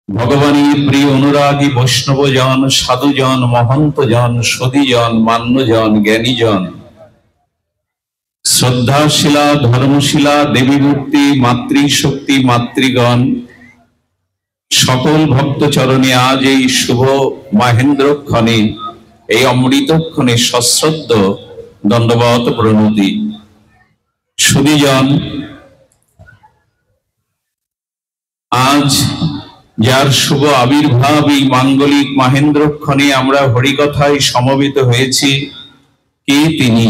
ভগবানের প্রিয় অনুরাগী বৈষ্ণবজন, সাধুজন, মহন্তজন, সদীজন, মান্যজন, জ্ঞানীজন, শ্রদ্ধাশীলা, ধর্মশীলা, দেবীমূর্তি, মাতৃশক্তি, মাতৃগণ, সকল ভক্তচরণে আজ এই শুভ মহেন্দ্রক্ষণে, এই অমৃতক্ষণে সশ্রদ্ধ দণ্ডবত প্রণতি। সুধীজন, আজ যার শুভ আবির্ভাব এই মাঙ্গলিক মহেন্দ্রক্ষণে আমরা হরিকথায় সমবেত হয়েছি, কে তিনি?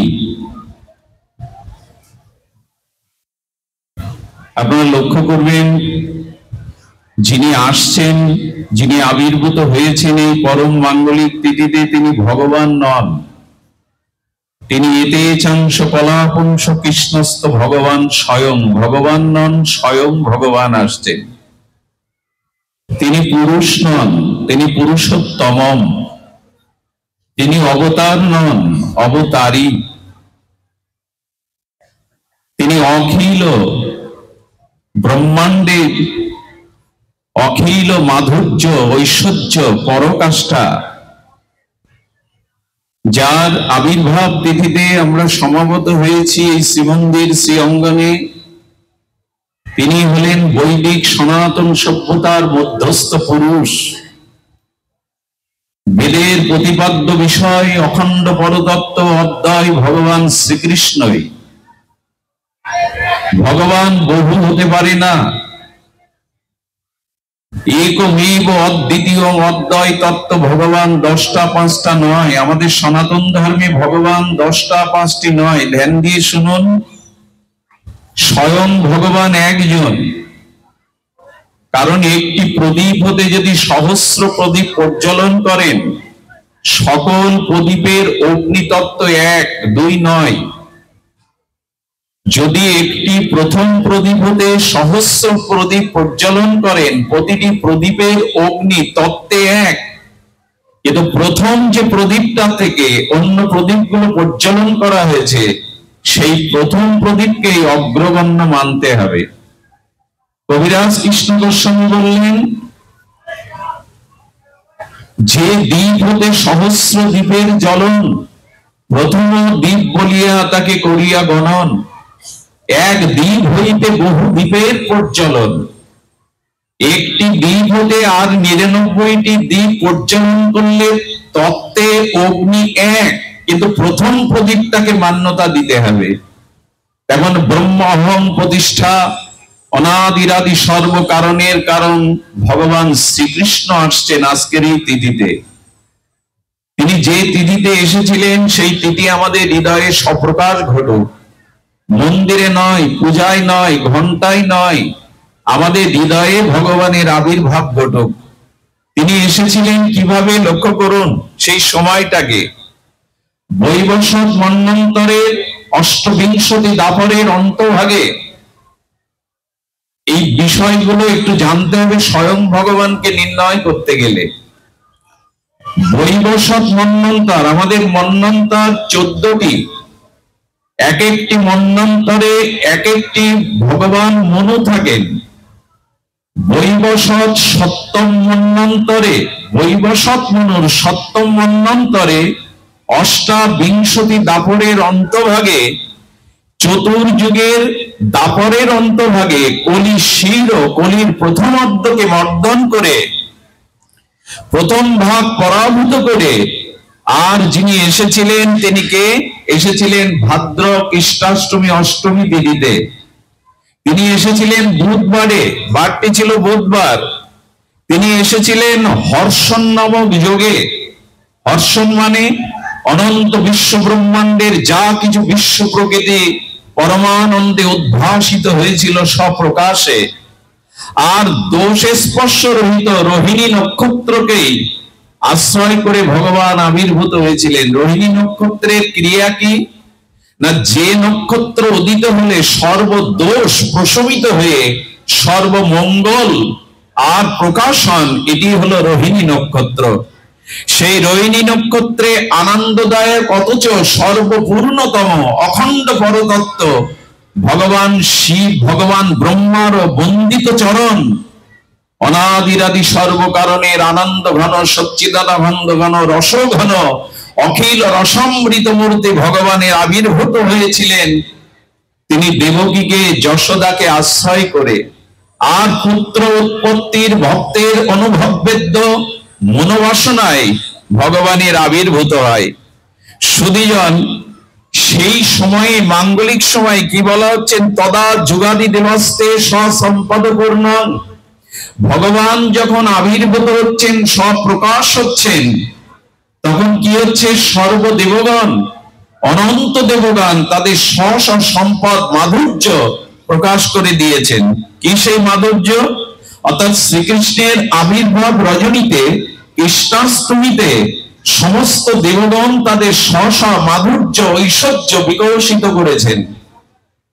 আপনারা লক্ষ্য করবেন, যিনি আসছেন, যিনি আবির্ভূত হয়েছেন এই পরম মাঙ্গলিক তিথিতে, তিনি ভগবান নন। তিনি এতে চাংশ কলাপুংস কৃষ্ণস্থ ভগবান, স্বয়ং ভগবান নন, স্বয়ং ভগবান আসছেন। তিনি পুরুষ নন, তিনি পুরুষোত্তমম। তিনি অবতার নন, অবতারী। তিনি অখিল ব্রহ্মাণ্ডের অখিল মাধুর্য, ঐশ্বর্য, পরকাষ্ঠা, যার আবির্ভাব তিথিতে আমরা সমাগত হয়েছি এই শ্রীমন্দির শ্রী অঙ্গনে। তিনি হলেন বৈদিক সনাতন সভ্যতার মধ্যস্থ পুরুষ, বেদের প্রতিপাদ্য বিষয় অখণ্ড পরতত্ত্ব অদ্বয় ভগবান শ্রীকৃষ্ণই। ভগবান বহু হতে পারে না, একমেব অদ্বিতীয় অদ্বয় তত্ত্ব ভগবান 10টা 5টা নয়। আমাদের সনাতন ধর্মে ভগবান 10টা 5টি নয়। ধ্যান দিয়ে শুনুন, স্বয়ং ভগবান একজন। কারণ একটি প্রদীপ হতে যদি সহস্র প্রদীপ প্রজ্বলন করেন, সকল প্রদীপের অগ্নিতত্ত্ব 1, 2 নয়। যদি একটি প্রথম প্রদীপ হতে সহস্র প্রদীপ প্রজ্বলন করেন, প্রতিটি প্রদীপের অগ্নি তত্ত্বে 1, কিন্তু প্রথম যে প্রদীপটা থেকে অন্য প্রদীপগুলো প্রজ্বলন করা হয়েছে, সেই প্রথম প্রদীপকেই অগ্রগণ্য মানতে হবে। কবিরাজ কৃষ্ণ গোস্বামী বললেন, যে দ্বীপ হতে সহস্র দ্বীপের জ্বলন, প্রথম দ্বীপ বলিয়া তাকে করিয়া গণন। এক দ্বীপ হইতে বহু দ্বীপের প্রজ্বলন। একটি দ্বীপ হতে আর 99টি দ্বীপ প্রজ্বলন করলে তত্ত্বে অগ্নি 1, কিন্তু প্রথম প্রদীপটাকে মান্যতা দিতে হবে। তেমন ব্রহ্ম অহং প্রতিষ্ঠা, অনাদিরাদি সর্বকারণের কারণ ভগবান শ্রীকৃষ্ণ আসছেন আজকের এই তিথিতে। তিনি যে তিথিতে এসেছিলেন, সেই তিথি আমাদের হৃদয়ে সপ্রকাশ ঘটুক। মন্দিরে নয়, পূজায় নয়, ঘন্টায় নয়, আমাদের হৃদয়ে ভগবানের আবির্ভাব ঘটুক। তিনি এসেছিলেন কিভাবে লক্ষ্য করুন সেই সময়টাকে। বৈবস্বত মন্বন্তরের অষ্টবিংশতি দাপরের অন্তভাগে এই বিষয়গুলো একটু জানতে হবে স্বয়ং ভগবানকে নির্ণয় করতে গেলে। বৈবস্বত মন্বন্তর, আমাদের মন্বন্তর 14টি। এক একটি মন্বন্তরে এক একটি ভগবান মনু থাকেন। বৈবস্বত সপ্তম মন্বন্তরে, বৈবস্বত মনুর সপ্তম মন্বন্তরে অষ্টাবিংশতি দাপরের অন্তভাগে, চতুর্যুগের দাপরের অন্তভাগে কলি শির ও কলির প্রথম অর্ধকে মর্দন করে, প্রথম ভাগ পরাভূত করে, আর যিনি এসেছিলেন তিনি কে? এসেছিলেন ভাদ্র কৃষ্ণাষ্টমী অষ্টমী তিথিতে। তিনি এসেছিলেন বুধবারে, বারটি ছিল বুধবার। তিনি এসেছিলেন হর্ষণ নামক যোগে। হর্ষণ মানে অনন্ত বিশ্ব ব্রহ্মাণ্ডের যা কিছু বিশ্ব প্রকৃতি পরমানন্দে উদ্ভাসিত হয়েছিল স্বপ্রকাশে, আর দোষ স্পর্শ রহিত রোহিণী নক্ষত্রকেই আশ্রয় করে ভগবান আবির্ভূত হয়েছিলেন। রোহিণী নক্ষত্রের ক্রিয়া কি না, যে নক্ষত্র উদিত হলে সর্বদোষ প্রশমিত হয়ে সর্বমঙ্গল আর প্রকাশন, এটি হলো রোহিণী নক্ষত্র। সেই রোহিণী নক্ষত্রে আনন্দদায়ক অথচ সর্বপূর্ণতম অখণ্ড পরতত্ত্ব ভগবান শিব, ভগবান ব্রহ্মার বন্দিত চরণ, অনাদিরাদি সর্বকারণের আনন্দ ঘন সচ্চিদানন্দ ঘন রস ঘন অখিল রসামৃত মূর্তি ভগবানের আবির্ভূত হয়েছিলেন। তিনি দেবকীকে যশোদাকে আশ্রয় করে আর পুত্র উৎপত্তির ভক্তের অনুভববেদ্য মনোবাসনায় ভগবানের আবির্ভূত হয়। সুধীজন, সেই সময়ে মাঙ্গলিক সময় কি বলা হচ্ছেন, তদা যুগাদি দেবস্তে স্বসম্পদপূর্ণ। ভগবান যখন আবির্ভূত হচ্ছেন, স্বপ্রকাশ হচ্ছেন, তখন কি হচ্ছে, সর্বদেবগণ অনন্ত দেবগণ তাদের স্ব সম্পদ মাধুর্য প্রকাশ করে দিয়েছেন। কি সেই মাধুর্য? অর্থাৎ শ্রীকৃষ্ণের আবির্ভাব রজনীতে, কৃষ্ণাষ্টমীতে সমস্ত দেবগণ তাদের স্ব মাধুর্য ঐশ্বর্য বিকশিত করেছেন।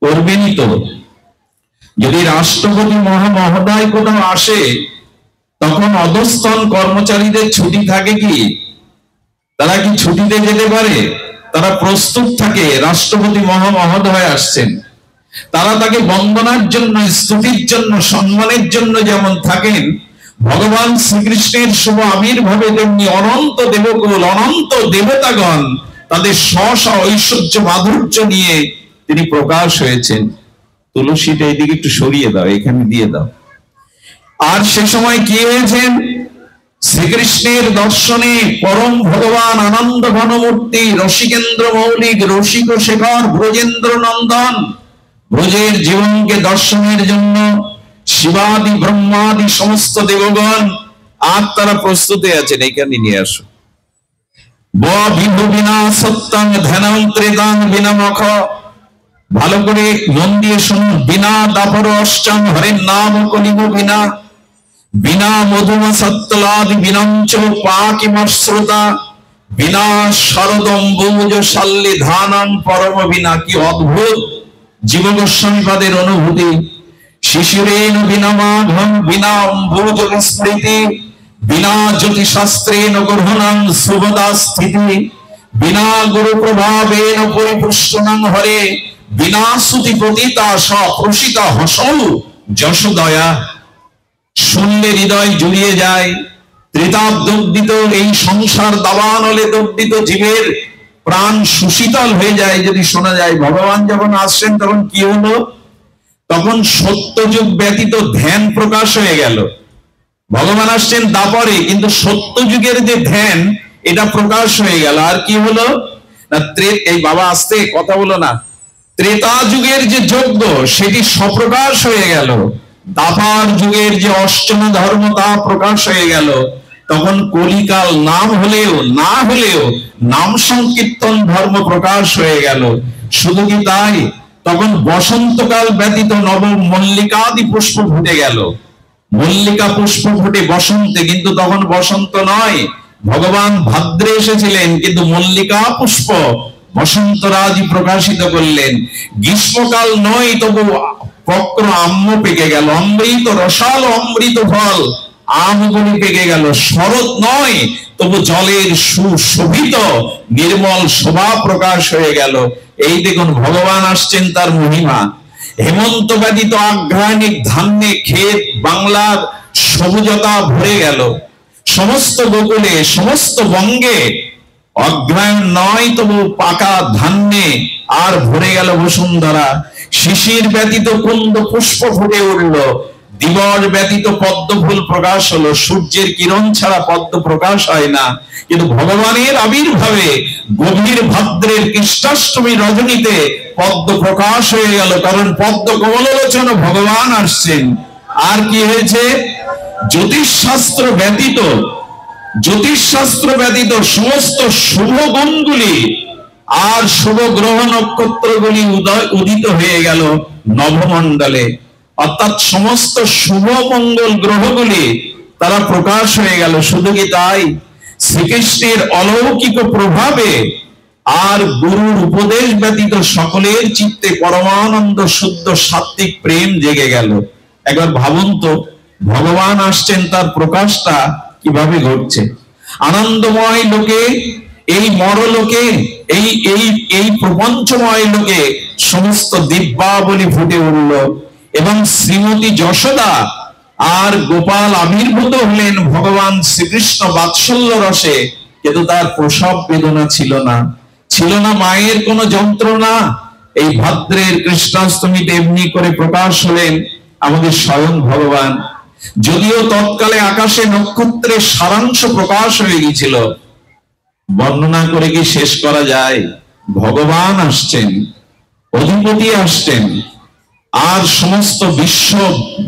করবেনই তো। যদি রাষ্ট্রপতি মহোদয় কোথাও আসে, তখন অধস্তন কর্মচারীদের ছুটি থাকে কি? তারা কি ছুটিতে যেতে পারে? তারা প্রস্তুত থাকে, রাষ্ট্রপতি মহোদয় আসছেন। তারা তাকে বন্দনার জন্য, স্তুতির জন্য, সম্মানের জন্য যেমন থাকেন, ভগবান শ্রীকৃষ্ণের শুভ আবির্ভাবে তেমনি অনন্ত দেবকুল, অনন্ত দেবতাগণ তাদের স্ব ঐশ্বর্য মাধুর্য নিয়ে তিনি প্রকাশ হয়েছেন। তুলসীটা এইদিকে একটু সরিয়ে দাও, এখানে দিয়ে দাও। আর সে সময় কি হয়েছেন? শ্রীকৃষ্ণের দর্শনে পরম ভগবান আনন্দ ঘনমূর্তি রসিকেন্দ্র মৌলিক রসিক শেখর ব্রজেন্দ্র নন্দন ব্রজের জীবনকে দর্শনের জন্য শিবাদি ব্রহ্মাদি সমস্ত দেবগণ আর তারা প্রস্তুতে আছেন। এখানে নিয়ে আসো। বিনা সত্যং ধ্যানং ত্রেতাং বিনা মখ। ভালো করে মন দিয়ে শুনুন। বিনা দাপর অষ্টম হরের নাম কলিব বিনা, বিনা মধুম সত্যলাদ বিনঞ্চ পাকিমশ্রুতা, বিনা শরদম্বুজ শাল্লি ধানং পরম বিনা। কি অদ্ভুত জীব গোস্বামীপাদের অনুভূতি। শিশিরেন বিনা মাঘম বিনা অম্বুজ স্মৃতি, বিনা জ্যোতিশাস্ত্রেণ গ্রহণং শুভদা স্থিতি, বিনা গুরু প্রভাবেন পরিপুষ্টনং হরে, বিনা শ্রুতি প্রতীতা সপ্রসিতা হসৌ যশোদয়া। শুনলে হৃদয় জুড়িয়ে যায়। ত্রিতাপ দগ্ধিত এই সংসার দাবানলে দগ্ধিত জীবের প্রাণ সুশীতল হয়ে যায় যদি শোনা যায়। ভগবান যখন আসছেন তখন কি হলো? তখন সত্যযুগ ব্যতীত ধ্যান প্রকাশ হয়ে গেল। ভগবান আসছেন দাপরে, কিন্তু সত্যযুগের যে ধ্যান এটা প্রকাশ হয়ে গেল। আর কি হলো না, এই বাবা আসতে কথা বলো না, ত্রেতা যুগের যে যজ্ঞ সেটি স্বপ্রকাশ হয়ে গেল। দাপার যুগের যে অষ্টম ধর্ম তা প্রকাশ হয়ে গেল। তখন কলিকাল নাম হলেও না হলেও নাম সংকীর্তন ধর্ম প্রকাশ হয়ে গেল। শুধু কি তাই, তখন বসন্তকাল ব্যতীত নব মল্লিকাদি পুষ্প ফুটে গেল। মল্লিকা পুষ্প ফুটে বসন্তে, কিন্তু তখন বসন্ত নয়, ভগবান ভাদ্রে এসেছিলেন, কিন্তু মল্লিকা পুষ্প বসন্তরাজি প্রকাশিত করলেন। গ্রীষ্মকাল নয়, তবু পক্র আম্র পেকে গেল। অমৃত রসাল অমৃত ফল আমগুলি পেকে গেল। শরৎ নয়, তবু জলের সুশোভিত নির্মল শোভা প্রকাশ হয়ে গেল। এই দেখুন ভগবান আসছেন, তার মহিমা। হেমন্ত ব্যতীত আঘ্রাণিক ধান্যে ক্ষেত বাংলার সবুজতা ভরে গেল। সমস্ত গোকুলে সমস্ত বঙ্গে অগ্রায়ণ নয়, তবু পাকা ধান্যে আর ভরে গেল বসুন্ধরা। শিশির ব্যতীত কুন্দ পুষ্প ফুটে উঠল। দিবস ব্যতীত পদ্ম ফুল প্রকাশ হলো। সূর্যের কিরণ ছাড়া পদ্ম প্রকাশ হয় না, কিন্তু ভগবানের আবির্ভাবে গভীর ভাদ্রের কৃষ্ণাষ্টমী রজনীতে পদ্ম প্রকাশ হয়ে গেল। কারণ পদ্ম কমলোচন ভগবান আসছেন। আর কি হয়েছে? জ্যোতিষশাস্ত্র ব্যতীত সমস্ত শুভ গুণগুলি আর শুভ গ্রহ নক্ষত্রগুলি উদিত হয়ে গেল নবমণ্ডলে। অর্থাৎ সমস্ত শুভ মঙ্গল গ্রহগুলি তারা প্রকাশ হয়ে গেল। শুধু কি তাই, শ্রীকৃষ্ণের অলৌকিক প্রভাবে আর গুরুর উপদেশ ব্যতীত সকলের চিত্তে পরমানন্দ শুদ্ধ সাত্বিক প্রেম জেগে গেল। একবার ভাবুন তো, ভগবান আসছেন, তার প্রকাশটা কিভাবে ঘটছে। আনন্দময় লোকে, এই মরলোকে, এই প্রপঞ্চময় লোকে সমস্ত দিব্যাবলী ফুটে উঠল। এবং শ্রীমতী যশোদা আর গোপাল আবির্ভূত হলেন ভগবান শ্রীকৃষ্ণ বাৎসল্য রসে, কিন্তু তার প্রসব বেদনা ছিল না, ছিল না মায়ের কোনো যন্ত্রণা। এই ভাদ্রের কৃষ্ণাষ্টমীতে এমনি করে প্রকাশ হলেন আমাদের স্বয়ং ভগবান। যদিও তৎকালে আকাশে নক্ষত্রের সারাংশ প্রকাশ হয়ে গিয়েছিল, বর্ণনা করে কি শেষ করা যায়? ভগবান আসছেন, অধিপতি আসছেন, আর সমস্ত বিশ্ব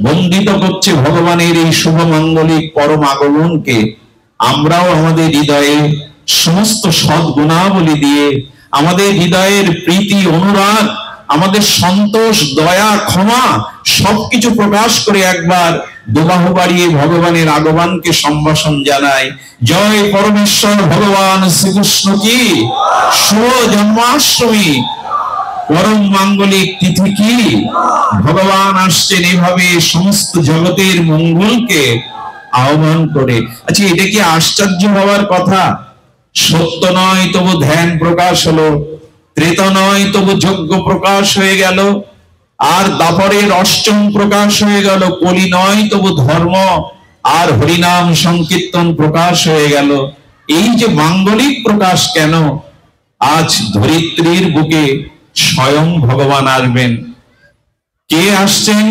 বন্দিত করছে ভগবানের এই শুভ মাঙ্গলিক পরম আগমনকে। আমরাও আমাদের হৃদয়ে সমস্ত সদ্গুণাবলী দিয়ে, আমাদের হৃদয়ের প্রীতি অনুরাগ, আমাদের সন্তোষ, দয়া, ক্ষমা সবকিছু প্রকাশ করে একবার দুবাহু বাড়িয়ে ভগবানের আগমনকে সম্ভাষণ জানাই। জয় পরমেশ্বর ভগবান শ্রীকৃষ্ণ কি। শুভ জন্মাষ্টমী, পরম মাঙ্গলিক তিথি কি। ভগবান আসছেন এভাবে সমস্ত জগতের মঙ্গলকে আহ্বান করে। আচ্ছা, এটা কি আশ্চর্য হওয়ার কথা? সত্য নয় তবু ধ্যান প্রকাশ হলো, ত্রেতা নয় তবু যজ্ঞ প্রকাশ হয়ে গেল, আর দাপরের অষ্টম প্রকাশ হয়ে গেল, কলি নয় তবু ধর্ম আর হরিনাম সংকীর্তন প্রকাশ হয়ে গেল। এই যে মাঙ্গলিক প্রকাশ কেন? আজ ধরিত্রীর বুকে স্বয়ং ভগবান আসবেন। কে আসছেন?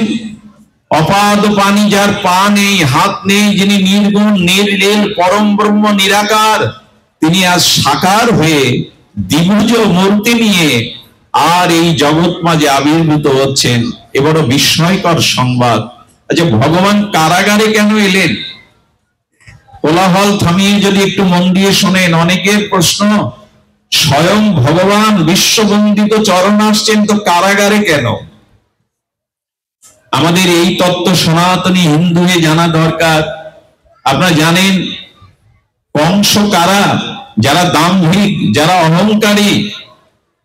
অপাদ পানি, যার পা নেই, হাত নেই, যিনি নির্গুণ নির্লীল পরম ব্রহ্ম নিরাকার, তিনি আজ সাকার হয়ে দ্বিভুজ মূর্তি নিয়ে আর এই জগৎ মাঝে আবির্ভূত হচ্ছেন। এ বড় বিস্ময়কর সংবাদ। আচ্ছা, ভগবান কারাগারে কেন এলেন? কোলাহল থামিয়ে যদি একটু মন দিয়ে শোনেন, অনেকের প্রশ্ন, স্বয়ং ভগবান বিশ্ববন্দিত চরণ আসছেন, তো কারাগারে কেন? আমাদের এই তত্ত্ব সনাতনী হিন্দু হয়ে জানা দরকার। আপনারা জানেন কংস কারা? যারা দাম্ভিক, যারা অহংকারী,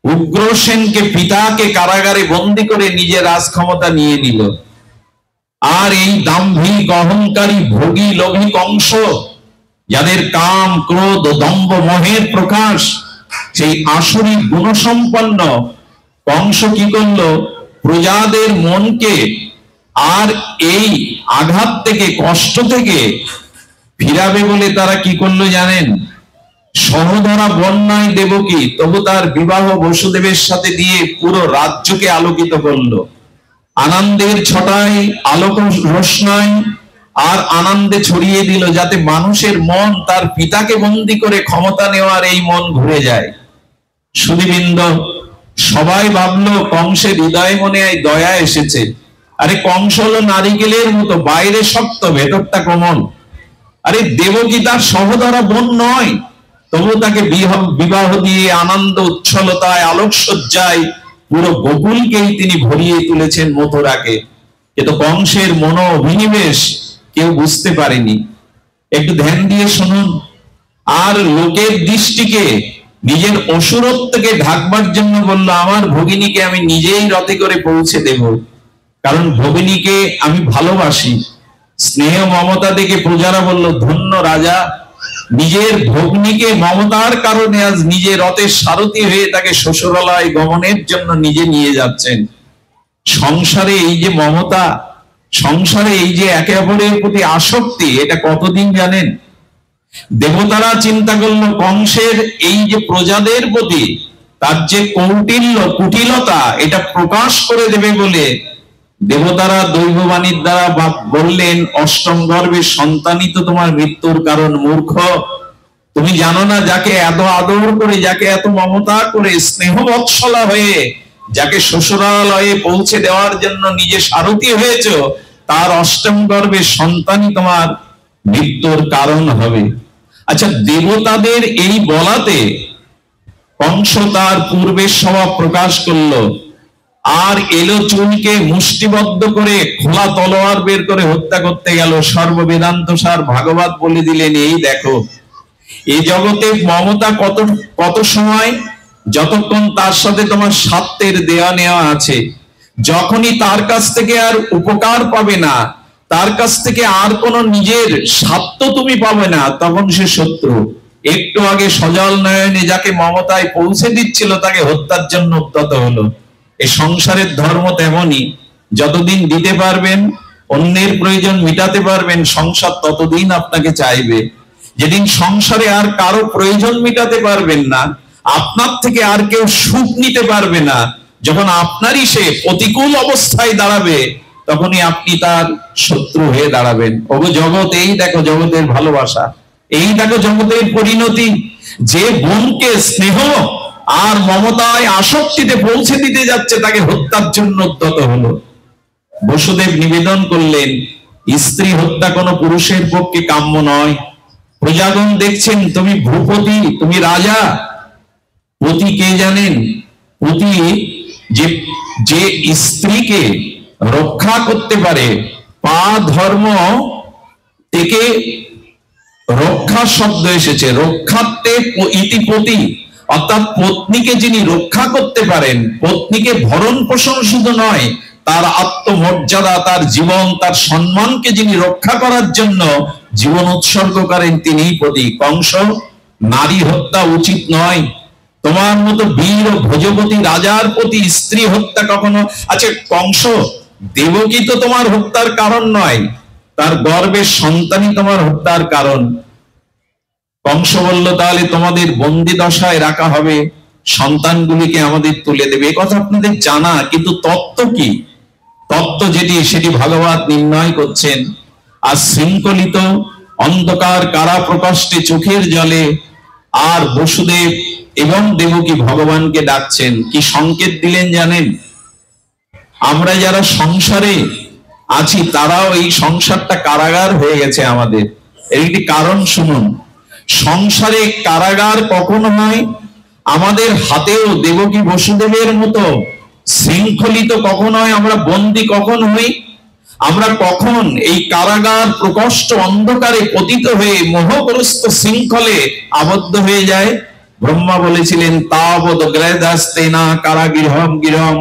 উগ্রসেনকে পিতাকে কারাগারে বন্দী করে নিজের রাজ ক্ষমতা নিয়ে নিল। আর এই দাম্ভিক অহংকারী ভোগী লোভী কংস, যাদের কাম ক্রোধ দম্ভ মোহের প্রকাশ, সেই আসরিক গুণসম্পন্ন কংস কি করলো? প্রজাদের মনকে আর এই আঘাত থেকে, কষ্ট থেকে ফিরাবে বলে তারা কি করলো জানেন? সহধরা বন্যায় দেবকী, তবু তার বিবাহ বসুদেবের সাথে দিয়ে পুরো রাজ্যকে আলোকিত করলো। আনন্দের ছটায়, আলোক রোশনাই আর আনন্দে ছড়িয়ে দিল, যাতে মানুষের মন তার পিতাকে বন্দী করে ক্ষমতা নেওয়ার এই মন ঘুরে যায়। সুধীবৃন্দ, সবাই ভাবলো কংসের হৃদয় মনে দয়া এসেছে। আরে কংস হলো নারিকেলের মতো, বাইরে শক্ত, ভেতরটা কোমল। আরে দেবকী তার সহধরা বোন নয়, তবু তাকে বিবাহ দিয়ে আনন্দ উচ্ছলতায়, আলোকসজ্জায় পুরো গোকুলকেই তিনি ভরিয়ে তুলেছেন, মথুরাকে। কিন্তু কংসের মনো অভিনিবেশ কেউ বুঝতে পারেনি। একটু ধ্যান দিয়ে শুনুন। আর লোকের দৃষ্টিকে, নিজের অসুরত্বকে ঢাকবার জন্য বলল, আমার ভগিনীকে আমি নিজেই রথে করে পৌঁছে দেব, কারণ ভগিনীকে আমি ভালোবাসি। স্নেহ মমতা দেখে প্রজারা বলল, ধন্য রাজা, নিজের ভগ্নীকে মমতার কারণে আজ নিজে রথের সারথি হয়ে তাকে শ্বশুরালয় গমনের জন্য নিজে নিয়ে যাচ্ছেন। সংসারে এই যে মমতা, সংসারে এই যে একে অপরের প্রতি আসক্তি, এটা কতদিন জানেন? দেবতারা চিন্তা করলো কংসের এই যে প্রজাদের প্রতি তার যে কৌটিল্য, কুটিলতা, এটা প্রকাশ করে দেবে বলে দেবতারা দৈববাণীর দ্বারা বললেন, অষ্টম গর্ভের সন্তানই তো তোমার মৃত্যুর কারণ, মূর্খ। তুমি জানো না, যাকে এত আদর করে, যাকে এত মমতা করে, স্নেহবৎসলা হয়ে যাকে শ্বশুরালয়ে পৌঁছে দেওয়ার জন্য নিজে সারথি হয়েছ, তার অষ্টম গর্ভের সন্তানই তোমার মৃত্যুর কারণ হবে। আচ্ছা, দেবতাদের এই বলাতে কংস তার পূর্বের স্বভাব প্রকাশ করলো, আর এলো চুলকে মুষ্টিবদ্ধ করে খোলা তলোয়ার বের করে হত্যা করতে গেল। সর্ববেদান্ত সার ভাগবত বলে দিলেন, এই দেখো, এই জগতে মমতা কত সময়, যতক্ষণ তার সাথে তোমার স্বার্থের দেয়া নেওয়া আছে। যখনই তার কাছ থেকে আর উপকার পাবে না, তার কাছ থেকে আর কোন নিজের স্বার্থ তুমি পাবে না, তখন সে শত্রু। একটু আগে সজল নয়নে যাকে মমতায় পৌঁছে দিচ্ছিল, তাকে হত্যার জন্য উদ্যত হলো। এই সংসারের ধর্ম তেমনই, যতদিন দিতে পারবেন অন্যের প্রয়োজন মিটাতে পারবেন, সংসার ততদিন আপনাকে চাইবে। যেদিন সংসারে আর কারো প্রয়োজন মিটাতে পারবেন না, আপনার থেকে আর কেউ সুখ নিতে পারবে না, যখন আপনারই সে প্রতিকূল অবস্থায় দাঁড়াবে, তখনই আপনি তার শত্রু হয়ে দাঁড়াবেন। ওগো জগৎ, এই দেখো জগতের ভালোবাসা, এই দেখো জগতের পরিণতি। যে বোনকে স্নেহ আর মমতায় আসক্তিতে পৌঁছে দিতে যাচ্ছে, তাকে হত্যার জন্য উদ্যত হলো। বসুদেব নিবেদন করলেন, স্ত্রী হত্যা কোনো পুরুষের পক্ষে কাম্য নয়। প্রজাগণ দেখছেন, তুমি ভূপতি, তুমি রাজা। পতি কে জানেন? পতি যে স্ত্রীকে রক্ষা করতে পারে। পা ধর্ম থেকে রক্ষা শব্দ এসেছে, রক্ষাতে ইতিপতি, অর্থাৎ পত্নীকে যিনি রক্ষা করতে পারেন, পত্নীকে ভরণ পোষণ শুধু নয়, তার আত্মমর্যাদা, তার জীবন, তার সম্মানকে যিনি রক্ষা করার জন্য জীবন উৎসর্গ করেন, তিনিই পতি। কংস, নারী হত্যা উচিত নয়। তোমার মতো বীর ও ভোজপতি রাজার প্রতি স্ত্রী হত্যা কখনো। আচ্ছা কংস, দেবকী তো তোমার হত্যার কারণ নয়, তার গর্ভের সন্তানই তোমার হত্যার কারণ। কংস বলল, তাহলে তোমাদের বন্দি দশায় রাখা হবে, সন্তানগুলিকে আমাদের তুলে দেবে। এ কথা আপনাদের জানা, কিন্তু তত্ত্ব কি? তত্ত্ব যেটি, সেটি ভগবান নির্ণয় করছেন। আর শৃঙ্খলিত অন্ধকার কারা প্রকোষ্ঠে চোখের জলে আর বসুদেব এবং দেবকী ভগবানকে ডাকছেন। কি সংকেত দিলেন জানেন? আমরা যারা সংসারে আছি, তারাও এই সংসারটা কারাগার হয়ে গেছে আমাদের। এর একটি কারণ শুনুন। সংসারে কারাগার কখন হয়? আমাদের হাতেও দেবকী বসুদেবের মতো শৃঙ্খলিত কখন হয়? আমরা বন্দী কখন হই? আমরা কখন এই কারাগার প্রকোষ্ঠ অন্ধকারে পতিত হয়ে মোহগ্রস্ত শৃঙ্খলে আবদ্ধ হয়ে যায়? ব্রহ্মা বলেছিলেন, তাবদ গ্রহদাস্তেনা কারাগৃহম গৃহম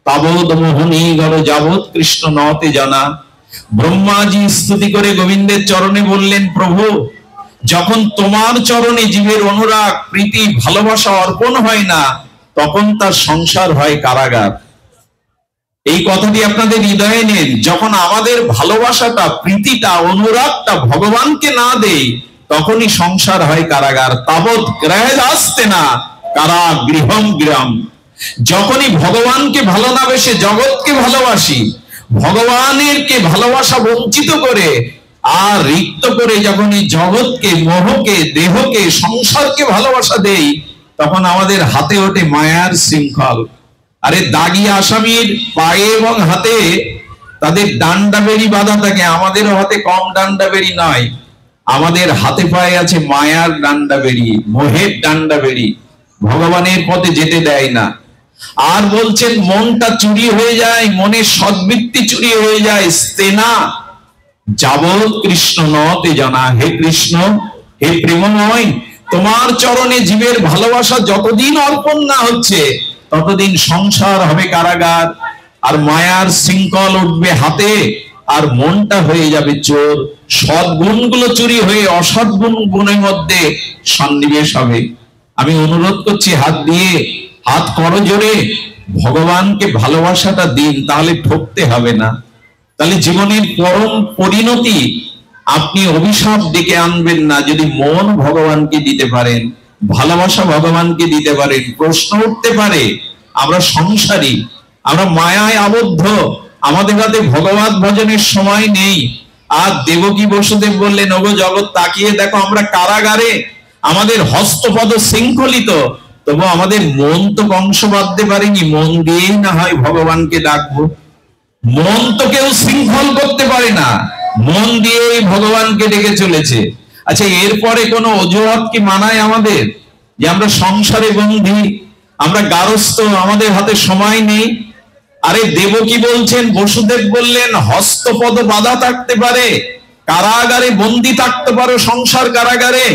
তাবদ মোহনী গর যাবৎ কৃষ্ণ নতে জানা। ব্রহ্মাজি স্তুতি করে গোবিন্দের চরণে বললেন, প্রভু, যখন তোমার চরণে জীবের অনুরাগ, প্রীতি, ভালোবাসা অর্পণ হয় না, তখন তার সংসার হয় কারাগার। এই কথাটি আপনাদের হৃদয়ে নেন। যখন আমাদের ভালোবাসাটা, প্রীতিটা, অনুরাগটা ভগবানকে না দেই, তখনই সংসার হয় কারাগার। তাবৎ গ্রহদাস্তে না কারাগৃহম গৃহম। যখনই ভগবানকে ভালো না বেশে জগৎকে ভালোবাসি, ভগবানের কে ভালোবাসা বঞ্চিত করে আর রিক্ত করে যখন এই জগৎকে, মোহকে, দেহকে, সংসারকে ভালোবাসা দেই, তখন আমাদের হাতে ওঠে মায়ার শৃঙ্খল। আরে দাগি আসামির পায়ে এবং হাতে তাদের ডান্ডা বেড়ি বাঁধা থাকে, আমাদেরও হাতে কম ডান্ডা বেড়ি নয়। আমাদের হাতে পায়ে আছে মায়ার ডান্ডা বেড়ি, মোহের ডান্ডা বেড়ি, ভগবানের পথে যেতে দেয় না। আর বলছেন, মনটা চুরি হয়ে যায়, মনের সদ্বৃত্তি চুরি হয়ে যায়। স্তেনা যাবৎ কৃষ্ণ নতে জানা। হে কৃষ্ণ, হে প্রেমময়, তোমার চরণে জীবের ভালোবাসা যতদিন অর্পণ না হচ্ছে, ততদিন সংসার হবে কারাগার। আর মায়ার শৃঙ্খল উঠবে হাতে, আর মনটা হয়ে যাবে চোর। সদ্গুণগুলো চুরি হয়ে অসৎ গুণের মধ্যে সন্নিবেশ হবে। আমি অনুরোধ করছি, হাত দিয়ে, হাত করো জোরে, ভগবানকে ভালোবাসাটা দিন, তাহলে ঠকতে হবে না। তাহলে জীবনের পরম পরিণতি, আপনি অভিশাপ ডেকে আনবেন না যদি মন ভগবানকে দিতে পারেন, ভালোবাসা ভগবানকে দিতে পারেন। প্রশ্ন উঠতে পারে, আমরা সংসারী, আমরা মায়ায় আবদ্ধ, আমাদের হাতে ভগবত ভজনের সময় নেই। আর দেবকী বসুদেব বললেন, ওগো জগৎ, তাকিয়ে দেখো, আমরা কারাগারে, আমাদের হস্তপদ শৃঙ্খলিত, তবু আমাদের মন তো কংস বাঁধতে পারেনি। মন দিয়েই না হয় ভগবানকে ডাকবো। মন তো কেউ শৃঙ্খল করতে পারে না, মন দিয়েই ভগবানকে ডেকে চলেছে। আচ্ছা, এরপরে কোনো অজুহাত কি মানায় আমাদের যে আমরা সংসারে বন্দী, আমরা গারস্থ, আমাদের হাতে সময় নেই? আরে দেবকী বলছেন, বসুদেব বললেন, হস্তপদ বাধা থাকতে পারে, কারাগারে বন্দী থাকতে পারো, সংসার কারাগারে,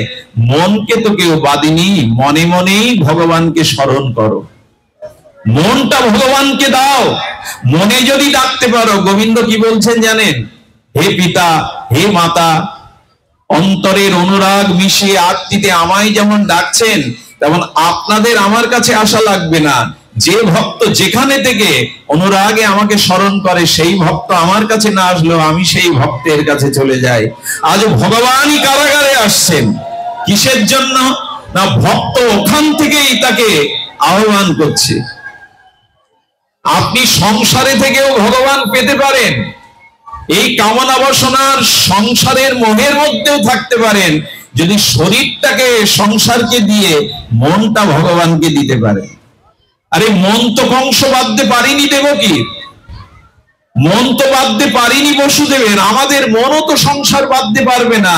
মনকে তো কেউ বাঁধেনি। মনে মনেই ভগবানকে স্মরণ করো, মনটা ভগবানকে দাও। মনে যদি ডাকতে পারো, গোবিন্দ কি বলছেন জানেন? হে পিতা, হে মাতা, অন্তরের অনুরাগ মিশিয়ে আরতিতে আমায় যেমন ডাকছেন, তেমন আপনাদের আমার কাছে আসা লাগবে না। যে ভক্ত যেখানে থেকে অনুরাগে আমাকে স্মরণ করে, সেই ভক্ত আমার কাছে না আসলেও আমি সেই ভক্তের কাছে চলে যাই। আজ ভগবানই কারাগারে আসছেন, কিসের জন্য? না ভক্ত ওখান থেকেই তাকে আহ্বান করছে। আপনি সংসারে থেকেও ভগবান পেতে পারেন, এই কামনা বাসনার সংসারের মোহের মধ্যেও থাকতে পারেন, যদি শরীরটাকে সংসারকে দিয়ে মনটা ভগবানকে দিতে পারে। আরে মন তো কংস বাঁধতে পারিনি দেবকী, মন তো বাঁধতে পারিনি বসুদেবের, আমাদের মনও তো সংসার বাঁধতে পারবে না।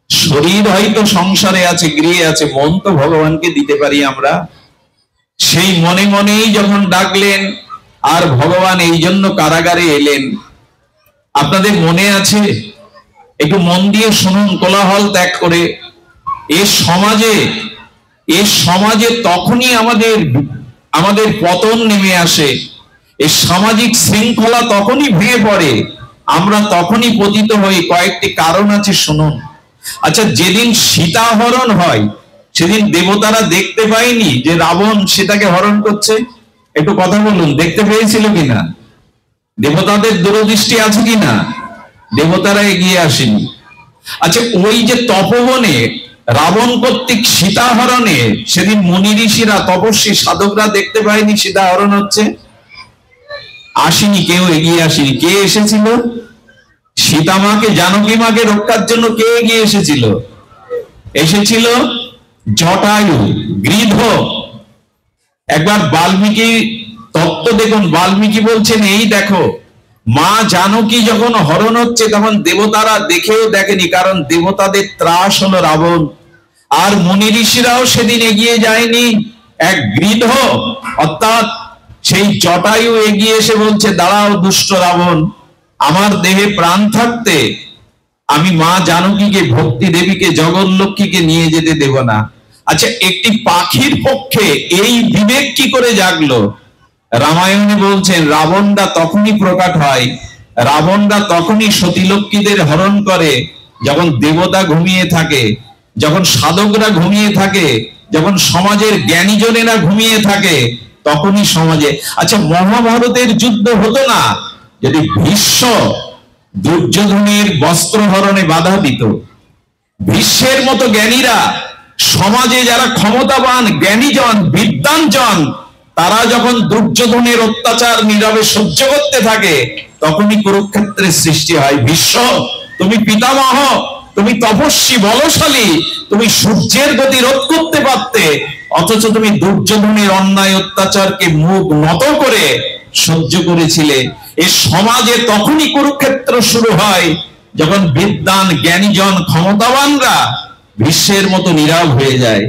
শরীর হয়তো সংসারে আছে, গৃহে আছে, মন তো ভগবানকে দিতে পারি আমরা। সেই মনে মনেই যখন ডাকলেন, আর ভগবান এই জন্য কারাগারে এলেন। আপনাদের মনে আছে? একটু মন দিয়ে শুনুন, কোলাহল ত্যাগ করে। এ সমাজে তখনই আমাদের পতন নেমে আসে, এই সামাজিক শৃঙ্খলা তখনই ভেঙে পড়ে, আমরা তখনই পতিত হই। কয়েকটি কারণ আছে, শুনুন। আচ্ছা, যেদিন সীতা হরণ হয় সেদিন দেবতারা দেখতে পায়নি যে রাবণ সীতাকে হরণ করছে? একটু কথা বলুন, দেখতে পেয়েছিল কিনা? দেবতাদের দূরদৃষ্টি আছে কিনা? দেবতারা এগিয়ে আসেনি। আচ্ছা, ওই যে তপবনে রাবণ কর্তৃক সীতা হরণে সেদিন মুনি ঋষিরা, তপস্বী সাধকরা দেখতে পায়নি সীতা হরণ হচ্ছে? আসেনি, কেউ এগিয়ে আসেনি। কে এসেছিল? সীতা মাকে, জানকী মাকে রক্ষার জন্য কে এগিয়ে এসেছিল? এসেছিল জটায়ু, গৃধ। একবার বাল্মীকি তত্ত্ব দেখুন, বাল্মীকি বলছেন, এই দেখো মা জানকী যখন হরণ হচ্ছে তখন দেবতারা দেখেও দেখেনি, কারণ দেবতাদের ত্রাস হলো রাবণ। আর মুনি ঋষিরাও সেদিন এগিয়ে যায়নি। এক গৃধ অর্থাৎ সেই জটায়ু এগিয়ে এসে বলছে, দাঁড়াও দুষ্ট রাবণ, আমার দেহে প্রাণ থাকতে আমি মা জানকীকে, ভক্তি দেবীকে, জগৎলক্ষ্মীকে নিয়ে যেতে দেব না। আচ্ছা, একটি পাখির পক্ষে এই বিবেক কি করে জাগলো? রামায়ণে বলছেন রাবণরা তখনই প্রকট হয়, রাবণরা তখনই সতীলক্ষ্মীদের হরণ করে যখন দেবতা ঘুমিয়ে থাকে, যখন সাধকরা ঘুমিয়ে থাকে, যখন সমাজের জ্ঞানীজনেরা ঘুমিয়ে থাকে, তখনই সমাজে। আচ্ছা, মহাভারতের যুদ্ধ হতো না যদি ভীষ্ম দুর্যোধনের বস্ত্রহরণে বাধা দিত। ভীষ্মের মতো জ্ঞানীরা, সমাজে যারা ক্ষমতাবান জ্ঞানীজন, বিদ্বানজন, তারা যখন দুর্যোধনের অত্যাচার নীরবে সহ্য করতে থাকে, তখনই কুরুক্ষেত্রের সৃষ্টি হয়। ভীষ্ম, তুমি পিতামহ, তুমি তপস্বী, বলশালী, তুমি সূর্যের গতি রোধ করতে পারতে, অথচ তুমি দুর্যোধনের অন্যায় অত্যাচারকে মুখ নত করে সহ্য করেছিলে। এই সমাজে তখনই কুরুক্ষেত্র শুরু হয় যখন বিদ্বান জ্ঞানীজন ক্ষমতাবানরা ভীষ্মের মতো নীরব হয়ে যায়,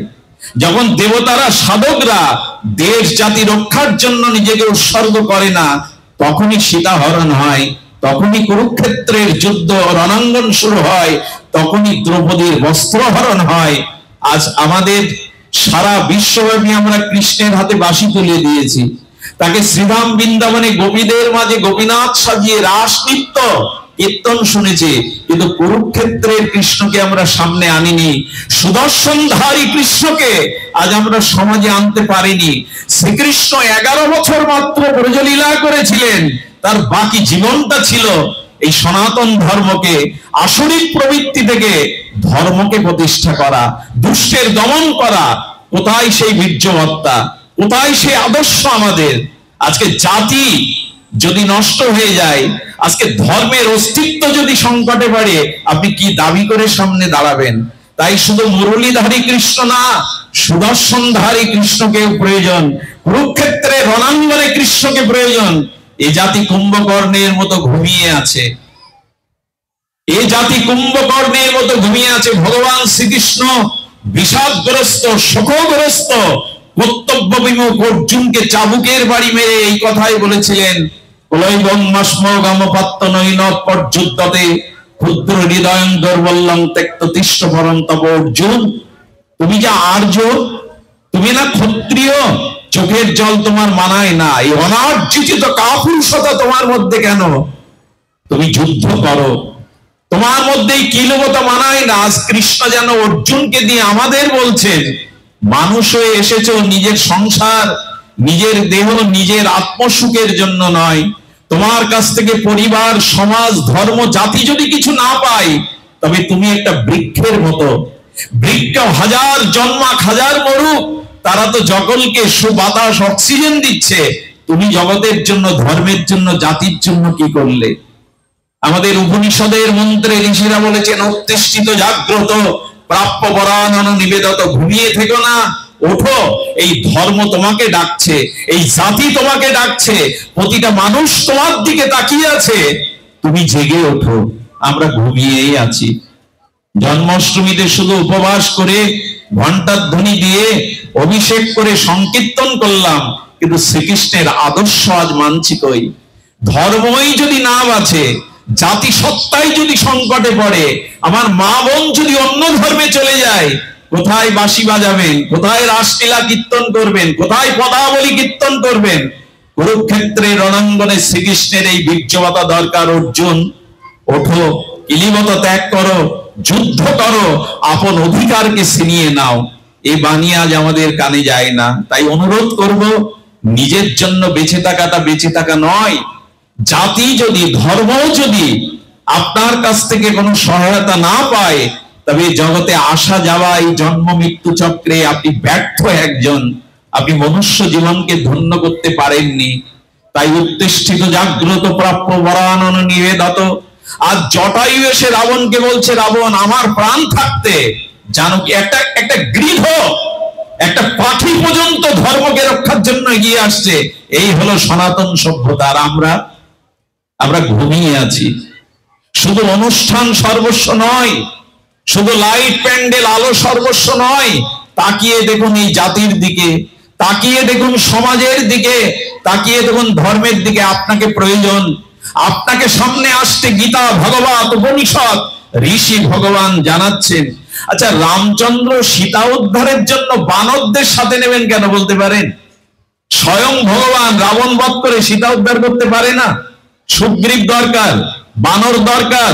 যখন দেবতারা সাধকরা দেশ জাতি রক্ষার জন্য নিজেকে উৎসর্গ করে না, তখনই সীতা হরণ হয়, তখনই কুরুক্ষেত্রের যুদ্ধ রণাঙ্গন শুরু হয়, তখনই দ্রৌপদীর বস্ত্রহরণ হয়। আজ আমাদের সারা বিশ্বব্যাপী আমরা কৃষ্ণের হাতে বাঁশি তুলে দিয়েছি, তাকে শ্রীধাম বৃন্দাবনে গোপীদের মাঝে গোপীনাথ সাজিয়ে রাস নৃত্য কীর্তন শুনেছি, কিন্তু কুরুক্ষেত্রের কৃষ্ণকে আমরা সামনে আনিনি। সুদর্শনধারী কৃষ্ণকে আজ আমরা সমাজে আনতে পারিনি। শ্রীকৃষ্ণ 11 বছর মাত্র ব্রজলীলা করেছিলেন, তার বাকি জীবনটা ছিল এই সনাতন ধর্মকে, আসরিক প্রবৃত্তি থেকে ধর্মকে প্রতিষ্ঠা করা, দুষ্টের দমন করা। কোথায় সেই বীর্যবত্তা, কোথায় সেই আদর্শ আমাদের? আজকে জাতি যদি নষ্ট হয়ে যায়, আজকে ধর্মের অস্তিত্ব যদি সংকটে পড়ে, আপনি কি দাবি করে সামনে দাঁড়াবেন? তাই শুধু মুরলীধারী কৃষ্ণ না, সুদর্শনধারী কৃষ্ণকে প্রয়োজন, কুরুক্ষেত্রে রণাঙ্গনে কৃষ্ণকে প্রয়োজন। এ জাতি কুম্ভকর্ণের মতো ঘুমিয়ে আছে, এ জাতি কুম্ভকর্ণের মতো ঘুমিয়ে আছে। ভগবান শ্রীকৃষ্ণ বিষাদগ্রস্ত, শোকগ্রস্ত, কর্তব্য বিমুখ অর্জুনকে চাবুকের বাড়ি মেরে এই কথাই বলেছিলেন, ক্ষুদ্র হৃদয়ং দুর্বলং ত্যক্ত তিষ্ঠ পরং তব। অর্জুন, তুমি যা আর্য, তুমি না ক্ষত্রিয়, চোখের জল তোমার মানায় না, এই অনার্জিত কাপুরুষতা তোমার মধ্যে কেন? তুমি যুদ্ধ করো, তোমার মধ্যে এই কিলবতা মানায় না। আজ কৃষ্ণ যেন অর্জুনকে দিয়ে আমাদের বলছেন, মানুষ হয়ে এসেছো নিজের সংসার, নিজের দেহ, নিজের আত্মসুখের জন্য নয়। তোমার কাছ থেকে পরিবার, সমাজ, ধর্ম, জাতি যদি কিছু না পায়, তবে তুমি একটা বৃক্ষের মতো। বৃক্ষ হাজার জন্মাক, হাজার মরুক, তারা তো জগলকে সুবাতাস, অক্সিজেন দিচ্ছে। তুমি জগতের জন্য, ধর্মের জন্য, জাতির জন্য কি করলে? আমাদের উপনিষদের মন্ত্রে ঋষিরা বলেছেন, উত্তিষ্ঠিত জাগ্রত প্রাপ্য পরায়ণ নিবেদত। ঘুমিয়ে থেকো না, ওঠো। এই ধর্ম তোমাকে ডাকছে, এই জাতি তোমাকে ডাকছে, প্রতিটা মানুষ তোমার দিকে তাকিয়ে আছে। তুমি জেগে ওঠো। আমরা ঘুমিয়েই আছি। জন্মাষ্টমীতে শুধু উপবাস করে, ঘন্টার ধ্বনি দিয়ে, অভিষেক করে সংকীর্তন করলাম, কিন্তু শ্রীকৃষ্ণের আদর্শ আজ মানছি কই? ধর্মই যদি না বাঁচে, জাতিসত্তাই যদি সংকটে পড়ে, আমার মা বোন যদি অন্য ধর্মে চলে যায়, কোথায় বাঁশি বাজাবেন, কোথায় রাসলীলা কীর্তন করবেন, কোথায় পদাবলী কীর্তন করবেন? কুরুক্ষেত্রের রণাঙ্গনে শ্রীকৃষ্ণের এই বীর্যবতা দরকার। অর্জুন, ওঠো, কিলিবত ত্যাগ করো, যুদ্ধ করো, আপন অধিকারকে ছিনিয়ে নাও। এই বাণী আজ আমাদের কানে যায় না। তাই অনুরোধ করব, নিজের জন্য বেঁচে থাকাটা বেঁচে থাকা নয়। জাতি যদি, ধর্ম যদি আপনার কাছ থেকে কোনো সহায়তা না পায়, তবে জগতে আসা যাওয়া, এই জন্ম মৃত্যু চক্রে আপনি ব্যর্থ একজন। আপনি মনুষ্য জীবনকে ধন্য করতে পারেননি। তাই উত্তিষ্ঠিত জাগ্রত প্রাপ্য বরানন নিবেদত। আর জটায়ু এসে রাবণকে বলছে, রাবণ, আমার প্রাণ থাকতে জানো কি, একটা গৃহ, একটা পাখি পর্যন্ত ধর্মকে রক্ষার জন্য এগিয়ে আসছে। এই হলো সনাতন সভ্যতা। আর আমরা ঘুমিয়ে আছি। শুধু অনুষ্ঠান সর্বস্ব নয়, শুধু লাইট, প্যান্ডেল, আলো সর্বস্ব নয়। তাকিয়ে দেখুন এই জাতির দিকে, তাকিয়ে দেখুন সমাজের দিকে, তাকিয়ে দেখুন ধর্মের দিকে। আপনাকে প্রয়োজন। আপনাকে সামনে আসতে গীতা, ভগবত, উপনিষদ, ঋষি, ভগবান জানাচ্ছেন। আচ্ছা, রামচন্দ্র সীতা উদ্ধারের জন্য বানরদের সাথে নেবেন কেন বলতে পারেন? স্বয়ং ভগবান রাবণ বধ করে সীতা উদ্ধার করতে পারে না? সুগ্রীব দরকার, বানর দরকার।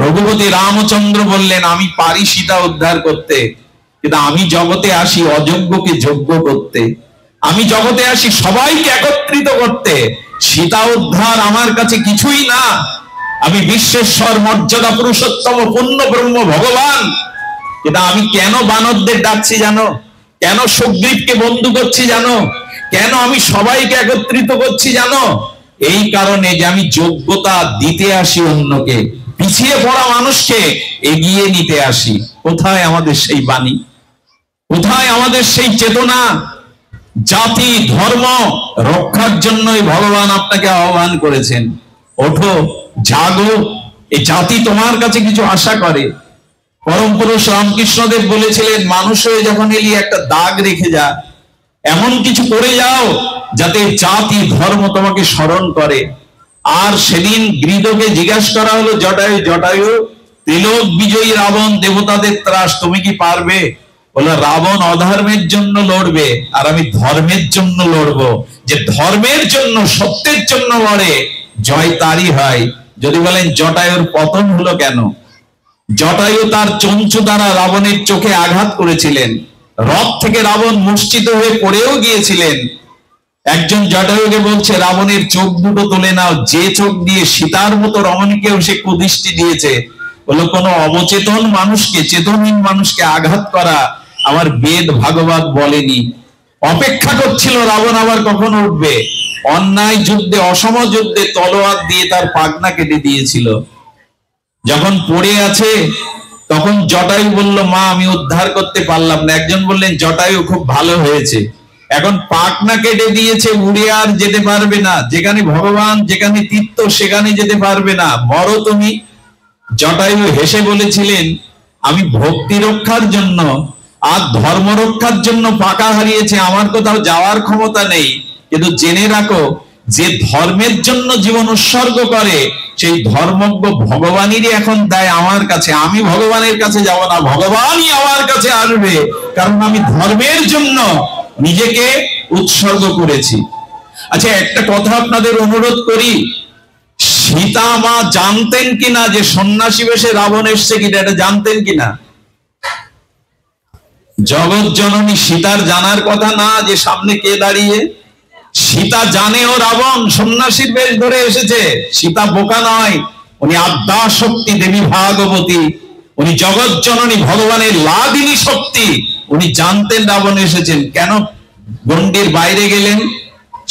রঘুপতি রামচন্দ্র বললেন, আমি পারি সীতা উদ্ধার করতে, কিন্তু আমি জগতে আসি অযোগ্যকে যোগ্য করতে। আমি জগতে আসি সবাইকে একত্রিত করতে। সীতা উদ্ধার আমার কাছে কিছুই না। আমি বিশ্বেশ্বর, মর্যাদা পুরুষোত্তম, পূর্ণ ব্রহ্ম ভগবান। কিন্তু আমি কেন বানরদের ডাকছি জানো? কেন সুগ্রীবকে বন্ধু করছি জানো? কেন আমি সবাইকে একত্রিত করছি জানো? এই কারণে যে আমি যোগ্যতা দিতে আসি অন্যকে, পিছিয়ে পড়া মানুষকে এগিয়ে নিতে আসি। কোথায় আমাদের সেই বাণী? কোথায় আমাদের সেই চেতনা? জাতি, ধর্ম রক্ষার জন্যই ভগবান আপনাকে আহ্বান করেছেন। ওঠো, জাগো। এই জাতি তোমার কাছে কিছু আশা করে। পরম পুরুষ রামকৃষ্ণদেব বলেছিলেন, মানুষ হয়ে যখন এলি একটা দাগ রেখে যা, এমন কিছু করে যাও যাতে জাতি, ধর্ম তোমাকে স্মরণ করে। আর সেদিন গৃহকে জিজ্ঞাসা করা হলো, জটায়ু, জটায়ু, ত্রিলোক বিজয়ী রাবণ, দেবতাদের ত্রাস, তুমি কি পারবে? বলে, রাবণ অধর্মের জন্য লড়বে, আর আমি ধর্মের জন্য লড়বো। যে ধর্মের জন্য, সত্যের জন্য লড়ে, জয় তারই হয়। যদি বলেন জটায়ুর পতন হলো কেন? জটায়ু তার চঞ্চু দ্বারা রাবণের চোখে আঘাত করেছিলেন। রথ থেকে রাবণ মূর্ছিত হয়ে পড়েও গিয়েছিলেন। একজন জটায়ুকে বলছে, রাবণের চোখ দুটো তুলে নাও, যে চোখ দিয়ে সীতার মতো রমণীকেও সে কুদৃষ্টি দিয়েছে। বলো, কোনো অবচেতন মানুষকে, চেতনহীন মানুষকে আঘাত করা আমার বেদ ভাগবত বলেনি। অপেক্ষা করছিল রাবণ আবার কখন উঠবে। অন্যায় যুদ্ধে, অসম যুদ্ধে তলোয়ার দিয়ে তার পাগনা কেটে দিয়েছিল। যখন পড়ে আছে তখন জটায়ু বলল, মা, আমি উদ্ধার করতে পারলাম না। একজন বললেন, জটায়ু, খুব ভালো হয়েছে, এখন পাখনা কেটে দিয়েছে, উড়ে আর যেতে পারবে না। যেখানে ভগবান, যেখানে তীর্থ, সেখানে যেতে পারবে না, মরো তুমি। জটায়ু হেসে বলেছিলেন, আমি ভক্তি রক্ষার জন্য আর ধর্ম রক্ষার জন্য পাকা হারিয়েছে, আমার কোথাও যাওয়ার ক্ষমতা নেই। কিন্তু জেনে রাখো, যে ধর্মের জন্য জীবন উৎসর্গ করে, সেই ধর্মজ্ঞ ভগবানেরই এখন দেয় আমার কাছে। আমি ভগবানের কাছে যাব না, ভগবানই আমার কাছে আসবে, কারণ আমি ধর্মের জন্য নিজেকে উৎসর্গ করেছি। আচ্ছা, একটা কথা আপনাদের অনুরোধ করি, সীতা মা জানতেন কিনা যে সন্ন্যাসী বেশে রাবণ এসছে কিনা? এটা জানতেন কিনা? জগৎ জননী সীতার জানার কথা না যে সামনে কে দাঁড়িয়ে? সীতা জানে ও রাবণ সন্ন্যাসীর বেশ ধরে এসেছে। সীতা বোকা নয়, উনি আদ্যা শক্তি দেবী ভাগবতী, উনি জগৎ জননী ভগবানের লাদিনী শক্তি। উনি জানতেন রাবণ এসেছেন। কেন গণ্ডির বাইরে গেলেন?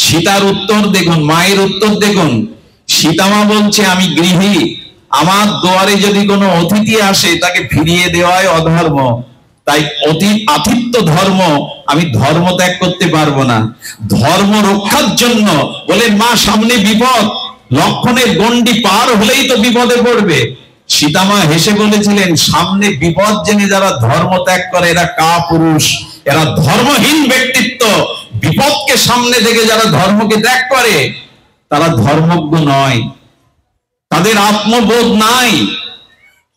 সীতার উত্তর দেখুন, মায়ের উত্তর দেখুন। সীতামা বলছে, আমি গৃহী, আমার দুয়ারে যদি কোনো অতিথি আসে তাকে ফিরিয়ে দেওয়াই অধর্ম, তাই আতিথ্য ধর্ম, আমি ধর্ম ত্যাগ করতে পারবো না। ধর্ম রক্ষার জন্য বলেন, মা সামনে বিপদ, লক্ষণের গণ্ডি পার হলেই তো বিপদে পড়বে। সীতামা হেসে বলেছিলেন, সামনে বিপদ জেনে যারা ধর্ম ত্যাগ করে এরা কাপুরুষ, এরা ধর্মহীন ব্যক্তিত্ব। বিপদকে সামনে দেখে যারা ধর্মকে ত্যাগ করে তারা ধর্মজ্ঞ নয়, তাদের আত্মবোধ নাই।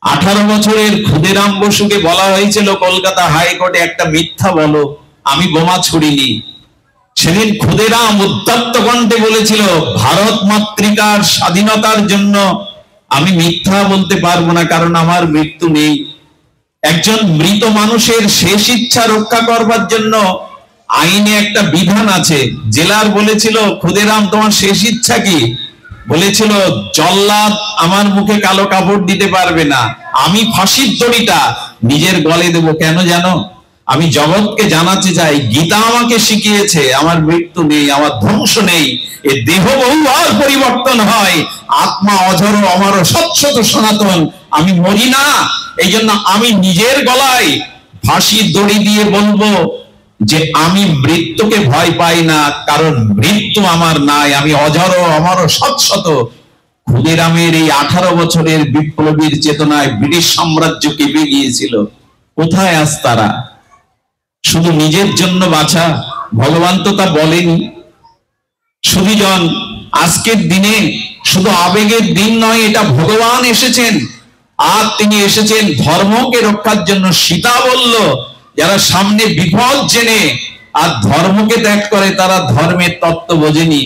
18 বছরের ক্ষুদিরাম বসুকে বলা হয়েছিল কলকাতা হাইকোর্টে, একটা মিথ্যা বলো, আমি বোমা ছুড়িনি। সেদিন ক্ষুদিরাম উত্তপ্ত কণ্ঠে বলেছিল, ভারত মাতৃকার স্বাধীনতার জন্য আমি মিথ্যা বলতে পারবো না, কারণ আমার মৃত্যু নেই। একজন মৃত মানুষের শেষ ইচ্ছা রক্ষা করবার জন্য আইনে একটা বিধান আছে। জেলার বলেছিল, ক্ষুদিরাম তোমার শেষ ইচ্ছা কি? বলেছিল, জল্লাদ আমার মুখে কালো কাপড় দিতে পারবে না, আমি ফাঁসির দড়িটা নিজের গলে দেব। কেন জানো? আমি জগৎকে জানাতে চাই, গীতা আমাকে শিখিয়েছে আমার মৃত্যু নেই, আমার ধ্বংস নেই। এ দেহ বহুবার পরিবর্তন হয়, আত্মা অজর অমর সৎসত সনাতন, আমি মরি না। এই জন্য আমি নিজের গলায় ফাঁসির দড়ি দিয়ে বলবো যে আমি মৃত্যুকে ভয় পাই না, কারণ মৃত্যু আমার নাই, আমি অজর অমর সৎসত। ক্ষুদিরামের এই 18 বছরের বিপ্লবীর চেতনায় ব্রিটিশ সাম্রাজ্য কেঁপে গিয়েছিল। কোথায় আজ তারা? শুধু নিজের জন্য বাঁচা, ভগবান তো তা বলেনি। সুধীজন, আজকের দিনে শুধু আবেগের দিন নয়, এটা ভগবান এসেছেন, আর তিনি এসেছেন ধর্মকে রক্ষার জন্য। সীতা বলল, যারা সামনে বিপদ জেনে আর ধর্মকে ত্যাগ করে তারা ধর্মের তত্ত্ব বোঝেনি।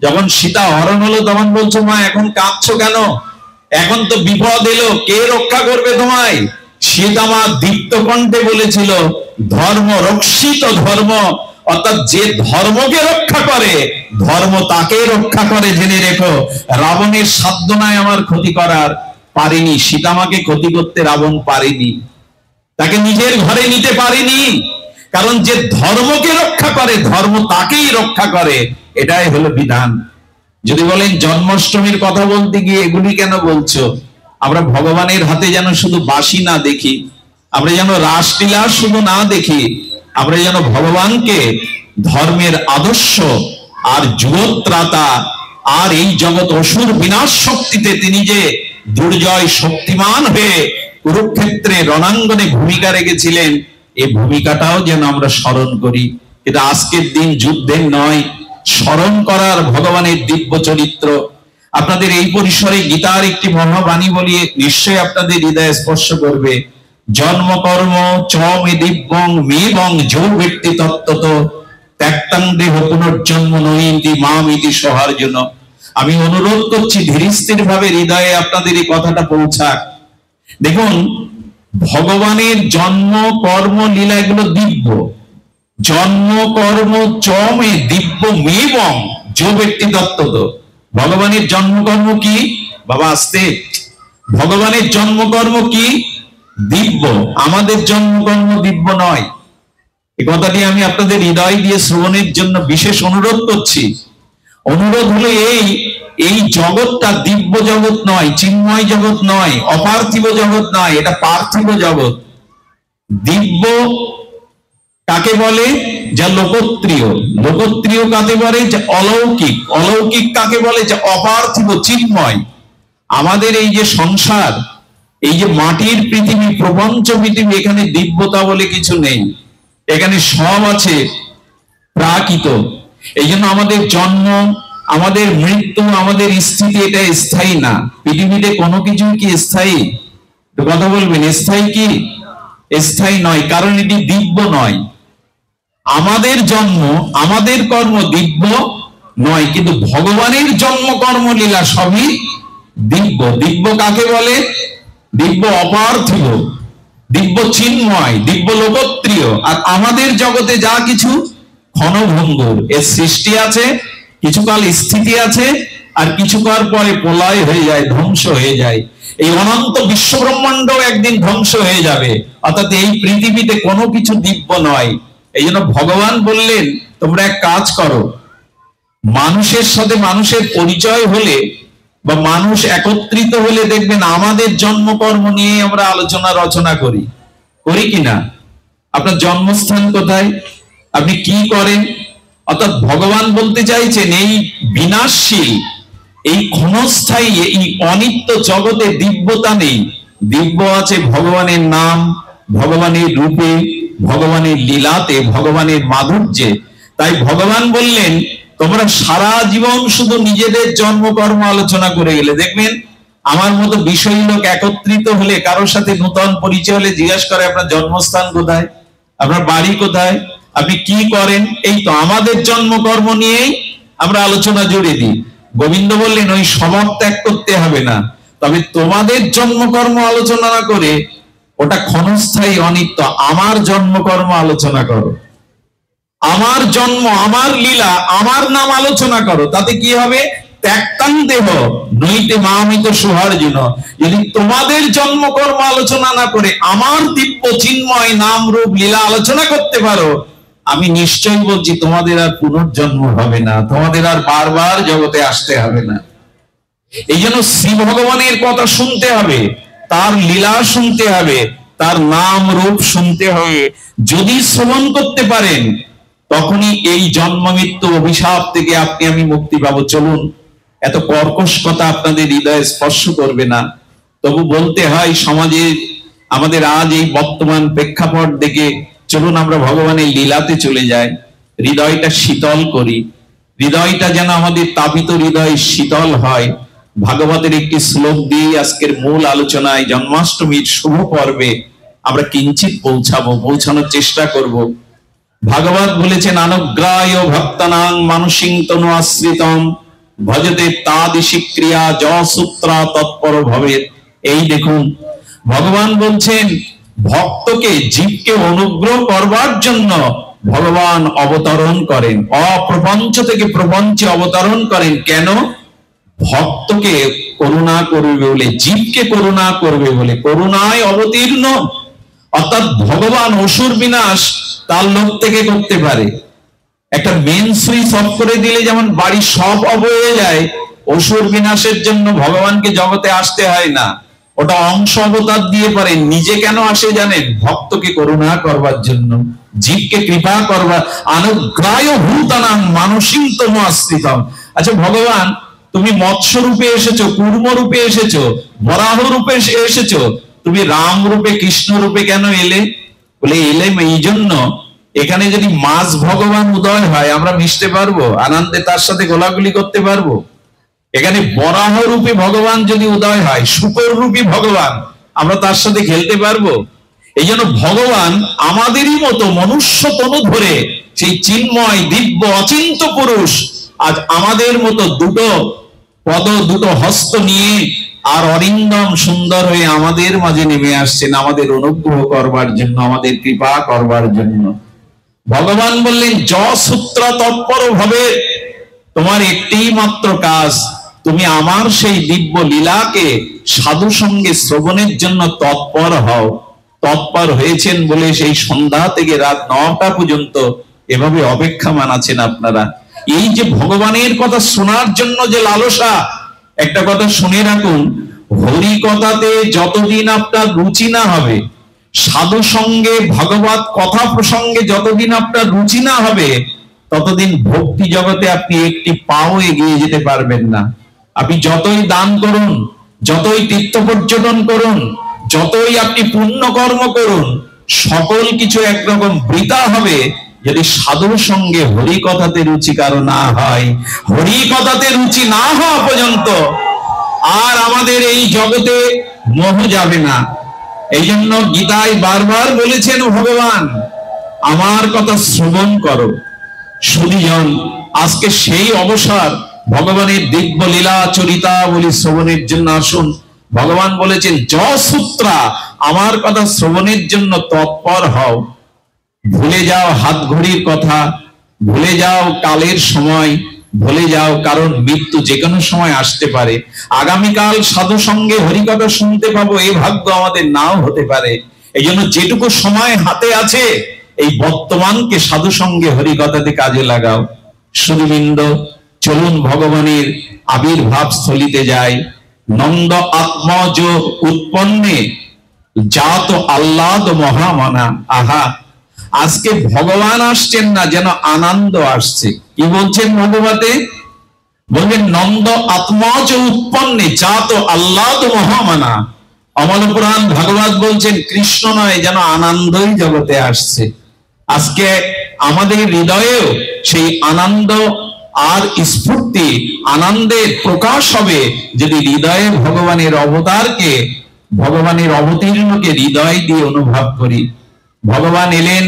যখন সীতা হরণ হলো তখন বলছো, মা এখন কাঁদছো কেন? এখন তো বিপদ এলো, কে রক্ষা করবে তোমায়? সীতা মা দীপ্ত কণ্ঠে বলেছিল, ধর্ম রক্ষিত ধর্ম, অর্থাৎ যে ধর্মকে রক্ষা করে ধর্ম তাকেই রক্ষা করে, জেনে রেখো। রাবণের সাধ্য নাই আমার ক্ষতি করার, পারেনি। সীতামাকে ক্ষতি করতে রাবণ পারেনি, তাকে নিজের ঘরে নিতে পারেনি, কারণ যে ধর্মকে রক্ষা করে ধর্ম তাকেই রক্ষা করে। এটাই হলো বিধান। যদি বলেন জন্মাষ্টমীর কথা বলতে গিয়ে এগুলি কেন বলছো? আমরা ভগবানের হাতে যেন শুধু বাঁশি না দেখি, আমরা যেন রাসলীলা শুধু না দেখি, আমরা যেন ভগবানকে ধর্মের আদর্শ আর যুগত্রাতা আর এই জগৎ অসুর বিনাশ শক্তিতে তিনি যে দুর্জয় শক্তিমান হয়ে কুরুক্ষেত্রে রণাঙ্গনে ভূমিকা রেখেছিলেন, এই ভূমিকাটাও যেন আমরা স্মরণ করি। এটা আজকের দিন যুদ্ধের নয়, স্মরণ করার ভগবানের দিব্য চরিত্র। আপনাদের এই পরিসরে গীতার একটি মহাবাণী বলিয়ে নিশ্চয়ই আপনাদের হৃদয়ে স্পর্শ করবে। জন্ম কর্ম চ মে দিব্যং মেবং যো ব্যক্তি তত্ত্বত ত্যাক্তাং দেহ পুনর্জন্ম নৈতি মাম ইতি সহার্জুন। আমি অনুরোধ করছি ধীরস্থির ভাবে হৃদয়ে আপনাদের এই কথাটা পৌঁছাক। দেখুন, ভগবানের জন্ম কর্ম লীলা এগুলো দিব্য। জন্ম কর্ম চমে দিব্য মেবং যো ব্যক্তি তত্ত্বত। ভগবানের জন্মকর্ম কি? বাবা আসতে, ভগবানের জন্মকর্ম কি? দিব্য। আমাদের জন্মকর্ম দিব্য নয়। এই কথাটি আমি আপনাদের হৃদয় দিয়ে শ্রবণের জন্য বিশেষ অনুরোধ করছি। অনুরোধ হলো এই জগৎটা দিব্য জগৎ নয়, চিন্ময় জগৎ নয়, অপার্থিব জগৎ নয়, এটা পার্থিব জগৎ। দিব্য কাকে বলে? যা লোকত্রিয়। লোকত্রিয় কাকে বলে? যে অলৌকিক। অলৌকিক কাকে বলে? যে অপার্থিব চিন্ময়। আমাদের এই যে সংসার, এই যে মাটির পৃথিবী, প্রপঞ্চ পৃথিবী, এখানে দিব্যতা বলে কিছু নেই, এখানে সব আছে প্রাকৃত। এই জন্য আমাদের জন্ম, আমাদের মৃত্যু, আমাদের স্থিতি এটা স্থায়ী না। পৃথিবীতে কোনো কিছু কি স্থায়ী? কথা বলবেন, স্থায়ী কি? স্থায়ী নয়, কারণ এটি দিব্য নয়। আমাদের জন্ম, আমাদের কর্ম দিব্য নয়, কিন্তু ভগবানের জন্ম কর্ম লীলা সবই দিব্য। দিব্য কাকে বলে? দিব্য অপার্থিব। দিব্য চিন্ময়, দিব্য লোকত্রিয়। আর আমাদের জগতে যা কিছু ক্ষণভঙ্গুর, এর সৃষ্টি আছে, কিছুকাল স্থিতি আছে, আর কিছুকাল পরে প্রলয় হয়ে যায়, ধ্বংস হয়ে যায়। এই অনন্ত বিশ্ব ব্রহ্মাণ্ড একদিন ধ্বংস হয়ে যাবে, অর্থাৎ এই পৃথিবীতে কোনো কিছু দিব্য নয়। এই জন্য ভগবান বললেন, তোমরা এক কাজ করো, মানুষের সাথে মানুষের পরিচয় হলে বা মানুষ একত্রিত হলে দেখবেন আমাদের জন্মকর্ম নিয়ে আমরা আলোচনা রচনা করি কিনা। আপনার জন্মস্থান কোথায়, আপনি কি করেন? অর্থাৎ ভগবান বলতে চাইছেন এই বিনাশশীল, এই ক্ষণস্থায়ী, এই অনিত্য জগতে দিব্যতা নেই। দিব্য আছে ভগবানের নাম, ভগবানের রূপে, ভগবানের লীলাতে, ভগবানের মাধুর্যে। তাই ভগবান বললেন, তোমরা সারা জীবন শুধু নিজেদের জন্মকর্ম আলোচনা করে গেলে, দেখবেন আমার মতো বিষয়ী লোক একত্রিত হলে, কারোর সাথে নূতন পরিচয় হলে জিজ্ঞাসা করে আপনার জন্মস্থান কোথায়, আপনার বাড়ি কোথায়, আপনি কি করেন। এই তো আমাদের জন্মকর্ম নিয়েই আমরা আলোচনা জুড়ে দিই। গোবিন্দ বললেন, ওই স্বভাব ত্যাগ করতে হবে না, তবে তোমাদের জন্মকর্ম আলোচনা না করে ওটা ক্ষণস্থায়ী অনিত্য আমার জন্মকর্ম আলোচনা করো, আমার জন্ম, আমার লীলা, আমার নাম আলোচনা করো। তাতে কি হবে? ত্যাক্তাং দেহ নইতে মামিত সুহার্জুন। যদি তোমাদের জন্মকর্ম আলোচনা না করে আমার দিব্য চিন্ময় নাম রূপ লীলা আলোচনা করতে পারো, আমি নিশ্চয় বলছি তোমাদের আর পুনর্জন্ম হবে না, তোমাদের আর বারবার জগতে আসতে হবে না। এই জন্য শ্রী ভগবানের কথা শুনতে হবে, তার লীলা শুনতে হবে, তার নাম রূপ শুনতে হবে। যদি শ্রবণ করতে পারেন, তখনই এই জন্ম মৃত্যু অভিশাপ থেকে আপনি আমি মুক্তি পাবো। চলুন, এত কর্কশ কথা আপনাদের হৃদয়ে স্পর্শ করবে না, তবু বলতে হয় সমাজে আমাদের আজ এই বর্তমান প্রেক্ষাপট দেখে। চলুন আমরা ভগবানের লীলাতে চলে যাই, হৃদয়টা শীতল করি, হৃদয়টা যেন আমাদের তাপিত হৃদয় শীতল হয়। ভাগবতের একটি শ্লোক দিয়ে আজকের মূল আলোচনায়, জন্মাষ্টমীর শুভ পর্বে আমরা কিঞ্চিত পৌঁছানোর চেষ্টা করব। ভাগবত বলেছেন, অনুগ্রায় ভক্তানাং মানসিং তনু আশ্রিতম ভজতে তাদিশি ক্রিয়া যসূত্রা তৎপর ভবেৎ। এই দেখুন, ভগবান বলছেন ভক্তকে, জীবকে অনুগ্রহ করবার জন্য ভগবান অবতরণ করেন, অপ্রপঞ্চ থেকে প্রপঞ্চে অবতরণ করেন। কেন? ভক্তকে করুণা করবে বলে, জীবকে করুণা করবে বলে, করুণায় অবতীর্ণ। অর্থাৎ ভগবান অসুর বিনাশ তার লোক থেকে করতে পারে। একটা মেন সুইচ অফ করে দিলে যেমন বাড়ি সব অফ হয়ে যায়, অসুর বিনাশের জন্য ভগবানকে জগতে আসতে হয় না, ওটা অংশ অবতার দিয়ে পারে। নিজে কেন আসে জানেন? ভক্তকে করুণা করবার জন্য, জীবকে কৃপা করবার। অনুগ্রায় ভূতানাং মানসিং তনু আশ্রিতম। আচ্ছা ভগবান, তুমি মৎস্য রূপে এসেছো, কূর্ম রূপে এসেছো, বরাহ রূপে এসেছো, তুমি রাম রূপে, কৃষ্ণ রূপে কেন এলে? বলে এলে এই জন্য, এখানে যদি মাছ ভগবান উদয় হয় আমরা মিশতে পারবো, আনন্দে তার সাথে গোলাগুলি করতে পারবো। এখানে বরাহ রূপে ভগবান যদি উদয় হয়, শুকর রূপী ভগবান, আমরা তার সাথে খেলতে পারবো। এই জন্য ভগবান আমাদেরই মতো মনুষ্য তনু ধরে, সেই চিন্ময় দিব্য অচিন্ত পুরুষ আজ আমাদের মতো দুটো পদ, দুটো হস্ত নিয়ে আর অরিন্দম সুন্দর হয়ে আমাদের মাঝে নেমে আসছেন, আমাদের অনুগ্রহ করবার জন্য, আমাদের কৃপা করবার জন্য। ভগবান বললেন, যসূত্র তৎপর ভাবে, তোমার একটি মাত্র কাজ, তুমি আমার সেই দিব্য লীলাকে সাধু সঙ্গে শ্রবণের জন্য তৎপর হও। তৎপর হয়েছেন বলে সেই সন্ধ্যা থেকে রাত 9টা পর্যন্ত এভাবে অপেক্ষামান আছেন আপনারা। এই যে ভগবানের কথা শোনার জন্য যে লালসা, একটা কথা শুনে রাখুন, হরি কথাতে যতদিন আপনার রুচি না হবে, সাধু সঙ্গে ভগবত কথা প্রসঙ্গে যতদিন আপনার রুচি না হবে, ততদিন ভক্তি জগতে আপনি একটি পাও এগিয়ে যেতে পারবেন না। আপনি যতই দান করুন, যতই তীর্থ পর্যটন করুন, যতই আপনি পুণ্য কর্ম করুন, সকল কিছু একরকম বৃথা হবে যদি সাধুর সঙ্গে হরি কথাতে রুচি কারো না হয়। হরি কথাতে রুচি না হওয়া পর্যন্ত আর আমাদের এই জগতে মোহ যাবে না। এই জন্য গীতায় বারবার বলেছেন ভগবান, আমার কথা শ্রবণ করো। সুধীজন, আজকে সেই অবসর, ভগবানের দিব্য লীলা চরিতাবলী শ্রবণের জন্য আসুন। ভগবান বলেছেন, যসূত্রা আমার কথা শ্রবণের জন্য তৎপর হও। ভুলে যাও হাত ঘড়ির কথা, ভুলে যাও কালের সময়, ভুলে যাও, কারণ মৃত্যু যে কোনো সময় আসতে পারে। আগামীকাল সাধু সঙ্গে হরিকথা শুনতে পাবো এই ভাগ্য আমাদের নাও হতে পারে। এই জন্য যেটুকু সময় হাতে আছে এই বর্তমানকে সাধু সঙ্গে হরিকথাতে কাজে লাগাও। সুধীবৃন্দ, চলুন ভগবানের আবির্ভাব স্থলিতে যাই। নন্দ আত্মজ উৎপন্নে জাত আহ্লাদ মহামানা। আহা, আজকে ভগবান আসছেন না, যেন আনন্দ আসছে। কি বলছেন ভগবতে? বলবেন নন্দ আত্মজ উৎপন্নে জাত আহ্লাদ মহামানা। অমল পুরাণ ভাগবত বলছেন কৃষ্ণ নয়, যেন আনন্দই জগতে আসছে। আজকে আমাদের হৃদয়েও সেই আনন্দ আর স্ফূর্তি, আনন্দের প্রকাশ হবে যদি হৃদয়ে ভগবানের অবতারকে, ভগবানের অবতীর্ণকে হৃদয় দিয়ে অনুভব করি। ভগবান এলেন,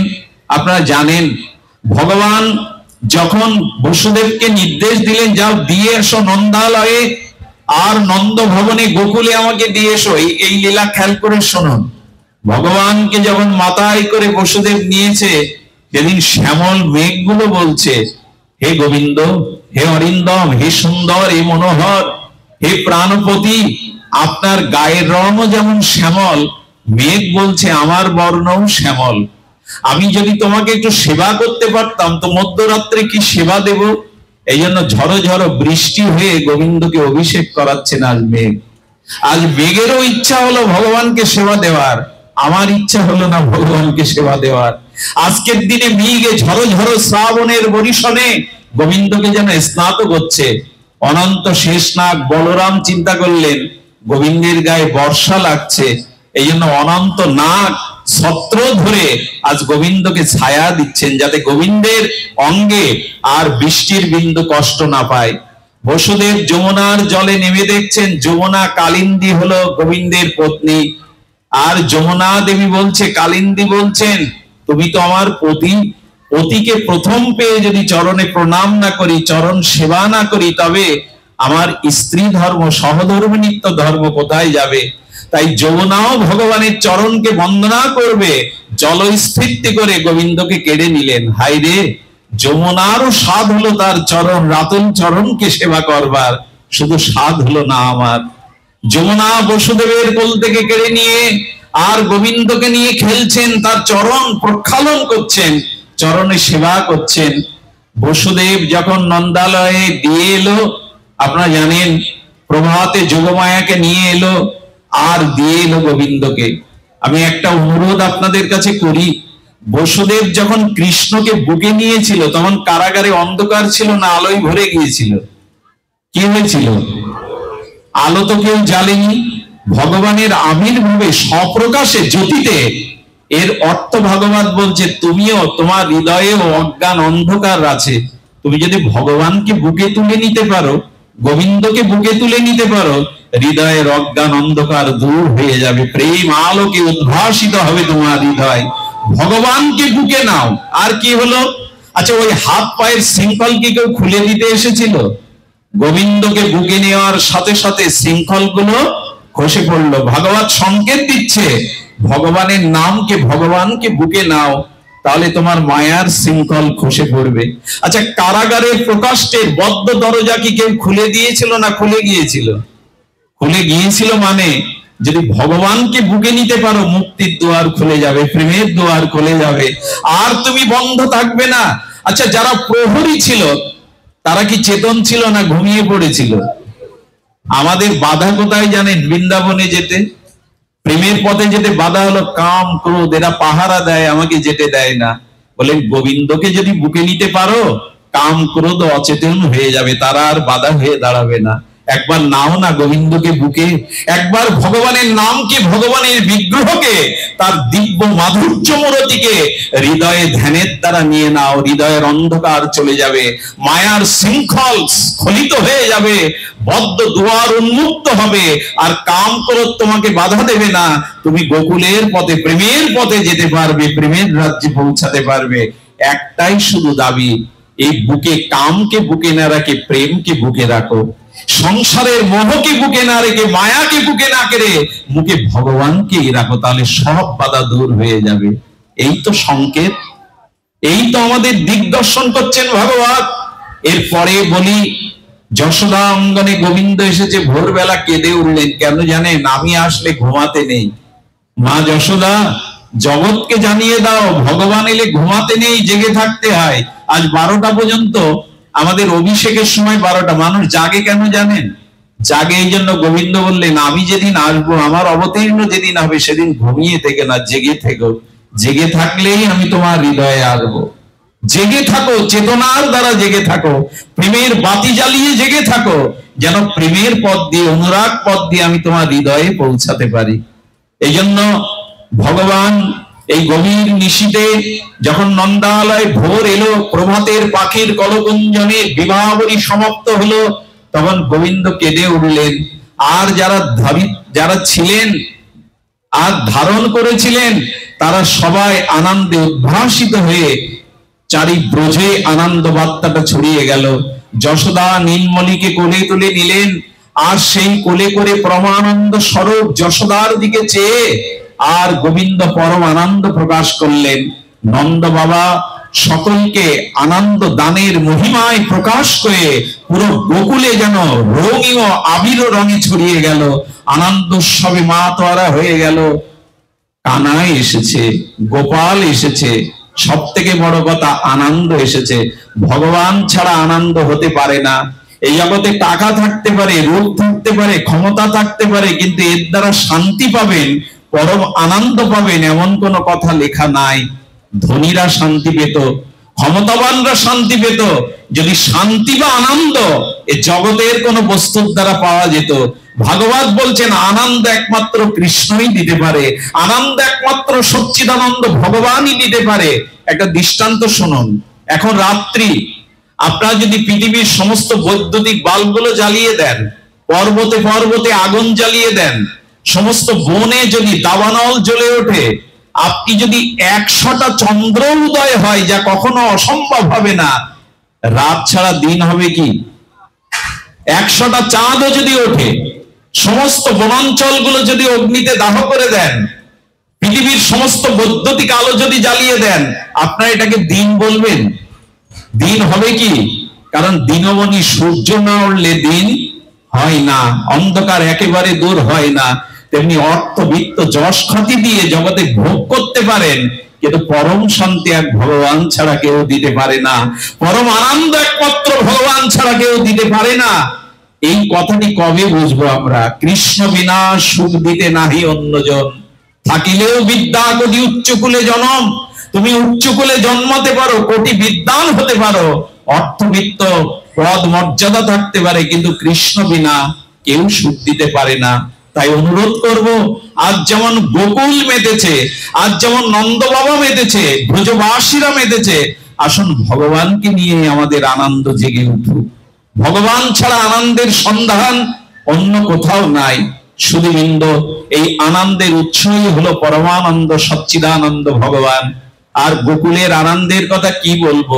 আপনারা জানেন, ভগবান যখন বসুদেবকে নির্দেশ দিলেন যাও দিয়ে এসো নন্দালয়ে আর নন্দ ভবনে গোকুলে আমাকে দিয়ে এসো, এই লীলা খেয়াল করে শুনুন। ভগবানকে যখন মাথায় করে বসুদেব নিয়েছে, সেদিন শ্যামল মেঘগুলো বলছে হে গোবিন্দ, হে অরিন্দম, হে সুন্দর, হে মনোহর, হে প্রাণপতি, আপনার গায়ের রঙও যেমন শ্যামল, মেঘ বলছে আমার বর্ণও শ্যামল। আমি যদি তোমাকে একটু সেবা করতে পারতাম তো মধ্যরাত্রে কি সেবা দেব? এই জন্য ঝড়ো ঝড়ো বৃষ্টি হয়ে গোবিন্দকে অভিষেক করাচ্ছেন আজ মেঘ। আজ মেঘেরও ইচ্ছা হলো ভগবানকে সেবা দেওয়ার, আমার ইচ্ছা হলো না ভগবানকে সেবা দেওয়ার। আজকের দিনে মেঘে ঝড়ো ঝড়ো শ্রাবণের বরিশনে গোবিন্দকে যেন স্নাত করছে। অনন্ত শেষনাগ বলরাম চিন্তা করলেন গোবিন্দের গায়ে বর্ষা লাগছে, এই জন্য অনন্ত নাগ ছত্র ধরে আজ গোবিন্দকে ছায়া দিচ্ছেন, যাতে গোবিন্দের অঙ্গে আর বৃষ্টির বিন্দু কষ্ট না পায়। বসুদেব যমুনার জলে নেমে দেখছেন যমুনা কালিন্দী হলো গোবিন্দের পত্নী, আর যমুনা দেবী বলছে, কালিন্দী বলছেন তুমি তো আমার পতি, পতিকে প্রথম পেয়ে যদি চরণে প্রণাম না করি, চরণ সেবা না করি, তবে আমার স্ত্রী ধর্ম, সহধর্মিণীত্ব ধর্ম কোথায় যাবে? তাই যমুনাও ভগবানের চরণকে বন্দনা করবে, জলস্ফীতি করে গোবিন্দকে কেড়ে নিলেন। হাই রে, যমুনারও স্বাদ হলো তার চরণ, রাতুল চরণকে সেবা করবার, শুধু স্বাদ হলো না আমার। যমুনা বসুদেবের কোল থেকে কেড়ে নিয়ে আর গোবিন্দকে নিয়ে খেলছেন, তার চরণ প্রক্ষালন করছেন, চরণে সেবা করছেন। বসুদেব যখন নন্দালয়ে দিয়ে এলো, আপনারা জানেন প্রভাতে যোগমায়াকে নিয়ে এলো আর দিয়ে এলো গোবিন্দকে। আমি একটা অনুরোধ আপনাদের কাছে করি, বসুদেব যখন কৃষ্ণকে বুকে নিয়েছিল তখন কারাগারে অন্ধকার ছিল না আলোয় ভরে গিয়েছিল? কি হয়েছিল? আলো তো কেউ জ্বালেনি। ভগবানের আবির্ভাবে স্বপ্রকাশে জ্যোতিতে, এর অর্থ ভাগবত বলছে তুমিও, তোমার হৃদয়েও অজ্ঞান অন্ধকার আছে, তুমি যদি ভগবানকে বুকে তুলে নিতে পারো, গোবিন্দকে বুকে তুলে নিতে পারো, হৃদয়ের অজ্ঞান অন্ধকার দূর হয়ে যাবে, প্রেম আলোকে উদ্ভাসিত হবে তোমার হৃদয়। ভগবানকে বুকে নাও। আর কি হলো? আচ্ছা, ওই হাত পায়ের শৃঙ্খল কি কেউ খুলে দিতে এসেছিল? গোবিন্দকে বুকে নেওয়ার সাথে সাথে শৃঙ্খল গুলো খসে পড়লো। ভাগবত সংকেত দিচ্ছে ভগবানের নামকে, ভগবানকে বুকে নাও, তাহলে তোমার মায়ার শৃঙ্খল খসে পড়বে। আচ্ছা, কারাগারের প্রকাশের বদ্ধ দরজা কি কেউ খুলে দিয়েছিল না খুলে গিয়েছিল? খুলে গিয়েছিল। মানে যদি ভগবানকে বুকে নিতে পারো, মুক্তির দুয়ার খুলে যাবে, প্রেমের দুয়ার খুলে যাবে, আর তুমি বন্ধ থাকবে না। আচ্ছা, যারা প্রহরী ছিল তারা কি চেতন ছিল না ঘুমিয়ে পড়েছিল? আমাদের বাধা কোথায় জানেন? বৃন্দাবনে যেতে, প্রেমের পথে যেতে বাধা হলো কাম ক্রোধ, এরা পাহারা দেয়, আমাকে যেতে দেয় না। বলে গোবিন্দকে যদি বুকে নিতে পারো, কাম ক্রোধ অচেতন হয়ে যাবে, তারা আর বাধা হয়ে দাঁড়াবে না। একবার নাও না গোবিন্দকে বুকে, একবার ভগবানের নামকে, ভগবানের বিগ্রহকে, তার দিব্য মাধুর্য মূরতিকে হৃদয়ে ধ্যানের দ্বারা নিয়ে নাও, হৃদয়ের অন্ধকার চলে যাবে, মায়ার শৃঙ্খল স্খলিত হয়ে যাবে, বদ্ধ দুয়ার উন্মুক্ত হবে, আর কাম ক্রোধ তোমাকে বাধা দেবে না। তুমি গোকুলের পথে, প্রেমের পথে যেতে পারবে, প্রেমের রাজ্যে পৌঁছাতে পারবে। একটাই শুধু দাবি, এই বুকে, কামকে বুকে না রাখে প্রেমকে বুকে রাখো। সংসারের মোহকে বুকে না রেখে, মায়াকে বুকে না কেড়ে মুখে ভগবানকে রাখো, তাহলে সব বাধা দূর হয়ে যাবে। এই তো সংকেত, এই তো আমাদের দিগদর্শন করছেন ভগবান। এরপরে বলি, যশোদা অঙ্গনে গোবিন্দ এসেছে, ভোরবেলা কেঁদে উঠলেন। কেন জানেন? আমি আসলে ঘুমাতে নেই। মা যশোদা, জগৎকে জানিয়ে দাও ভগবান এলে ঘুমাতে নেই, জেগে থাকতে হয়। আজ 12টা পর্যন্ত আমাদের অভিষেকের সময় 12টা, মানুষ জাগে কেন জানেন? জাগে এই জন্য, গোবিন্দ বললেন আমি যেদিন আসবো, আমার অবতীর্ণ যেদিন হবে, সেদিন ঘুমিয়ে থেকে না, জেগে থেকো। জেগে থাকলেই আমি তোমার হৃদয়ে আসবো। জেগে থাকো, চেতনার দ্বারা জেগে থাকো, প্রেমের বাতি জ্বালিয়ে জেগে থাকো, যেন প্রেমের পথ দিয়ে, অনুরাগ পথ দিয়ে আমি তোমার হৃদয়ে পৌঁছাতে পারি। এই জন্য ভগবান এই গভীর নিশীতে যখন নন্দালয় ভোর এলো, প্রভাতের পাখির কলকুঞ্জনে বিবাহাবলী সমাপ্ত হলো, তখন গোবিন্দ কেঁদে উঠলেন। আর যারা ছিলেন আর ধারণ করেছিলেন, তারা সবাই আনন্দে উদ্ভাসিত হয়ে চারি ব্রজে আনন্দ বার্তাটা ছড়িয়ে গেল। যশোদা নীলমণিকে কোলে তুলে নিলেন, আর সেই কোলে করে পরমানন্দ স্বরূপ যশোদার দিকে চেয়ে আর গোবিন্দ পরম আনন্দ প্রকাশ করলেন। নন্দ বাবা সকলকে আনন্দ দানের মহিমায় প্রকাশ করে পুরো গোকুলে যেন রঙীয় আবির রঙে ছড়িয়ে গেল। আনন্দ উৎসবে মাতোয়ারা হয়ে গেল। কানাই এসেছে, গোপাল এসেছে, সব থেকে বড় কথা আনন্দ এসেছে। ভগবান ছাড়া আনন্দ হতে পারে না। এই জগতে টাকা থাকতে পারে, রূপ থাকতে পারে, ক্ষমতা থাকতে পারে, কিন্তু এর দ্বারা শান্তি পাবেন, পরম আনন্দ পাবেন, এমন কোন কথা লেখা নাই। ধনীরা শান্তি পেত, ক্ষমতাবানরা শান্তি পেত, যদি শান্তি বা আনন্দ এ জগতের কোন বস্তুর দ্বারা পাওয়া যেত। ভাগবত বলছেন আনন্দ একমাত্র কৃষ্ণই দিতে পারে, আনন্দ একমাত্র সচ্চিদানন্দ ভগবানই দিতে পারে। একটা দৃষ্টান্ত শুনুন। এখন রাত্রি, আপনারা যদি পৃথিবীর সমস্ত বৈদ্যুতিক বাল্বগুলো জ্বালিয়ে দেন, পর্বতে পর্বতে আগুন জ্বালিয়ে দেন, সমস্ত বনে যদি দাবানল জ্বলে ওঠে, আপনি যদি 100টা চন্দ্র উদয় হয়, যা কখনো অসম্ভব হবে না, রাত ছাড়া দিন হবে কি? 100টা চাঁদও যদি ওঠে, সমস্ত বনাঞ্চলগুলো যদি অগ্নিতে দাহ করে দেন, পৃথিবীর সমস্ত বৈদ্যুতিক আলো যদি জ্বালিয়ে দেন, আপনারা এটাকে দিন বলবেন? দিন হবে কি? কারণ দিনমণি সূর্য না উঠলে দিন হয় না, অন্ধকার একেবারে দূর হয় না। তেমনি অর্থ বিত্ত যশ খ্যাতি দিয়ে জগতে ভোগ করতে পারেন, কিন্তু পরম শান্তি এক ভগবান ছাড়া কেউ দিতে পারে না, পরম আনন্দ একমাত্র ভগবান ছাড়া কেউ দিতে পারে না। এই কথাটি কবে বুঝবো আমরা? কৃষ্ণ বিনা সুখ দিতে নাহি অন্যজন, থাকিলেও বিদ্যা কোটি উচ্চকুলে জনম। তুমি উচ্চকুলে জন্মাতে পারো, কোটি বিদ্বান হতে পারো, অর্থবিত্ত পদ মর্যাদা থাকতে পারে, কিন্তু কৃষ্ণ বিনা কেউ সুখ দিতে পারে না। তাই অনুরোধ করব, আজ যেমন গোকুল মেতেছে, আজ যেমন নন্দ বাবা মেতেছে, ব্রজবাসীরা মেতেছে, আসুন ভগবানকে নিয়ে আমাদের আনন্দ জেগে উঠুক। ভগবান ছাড়া আনন্দের সন্ধান অন্য কোথাও নাই। শুধুবৃন্দ, এই আনন্দের উৎসই হলো পরমানন্দ সচ্চিদানন্দ ভগবান। আর গোকুলের আনন্দের কথা কি বলবো?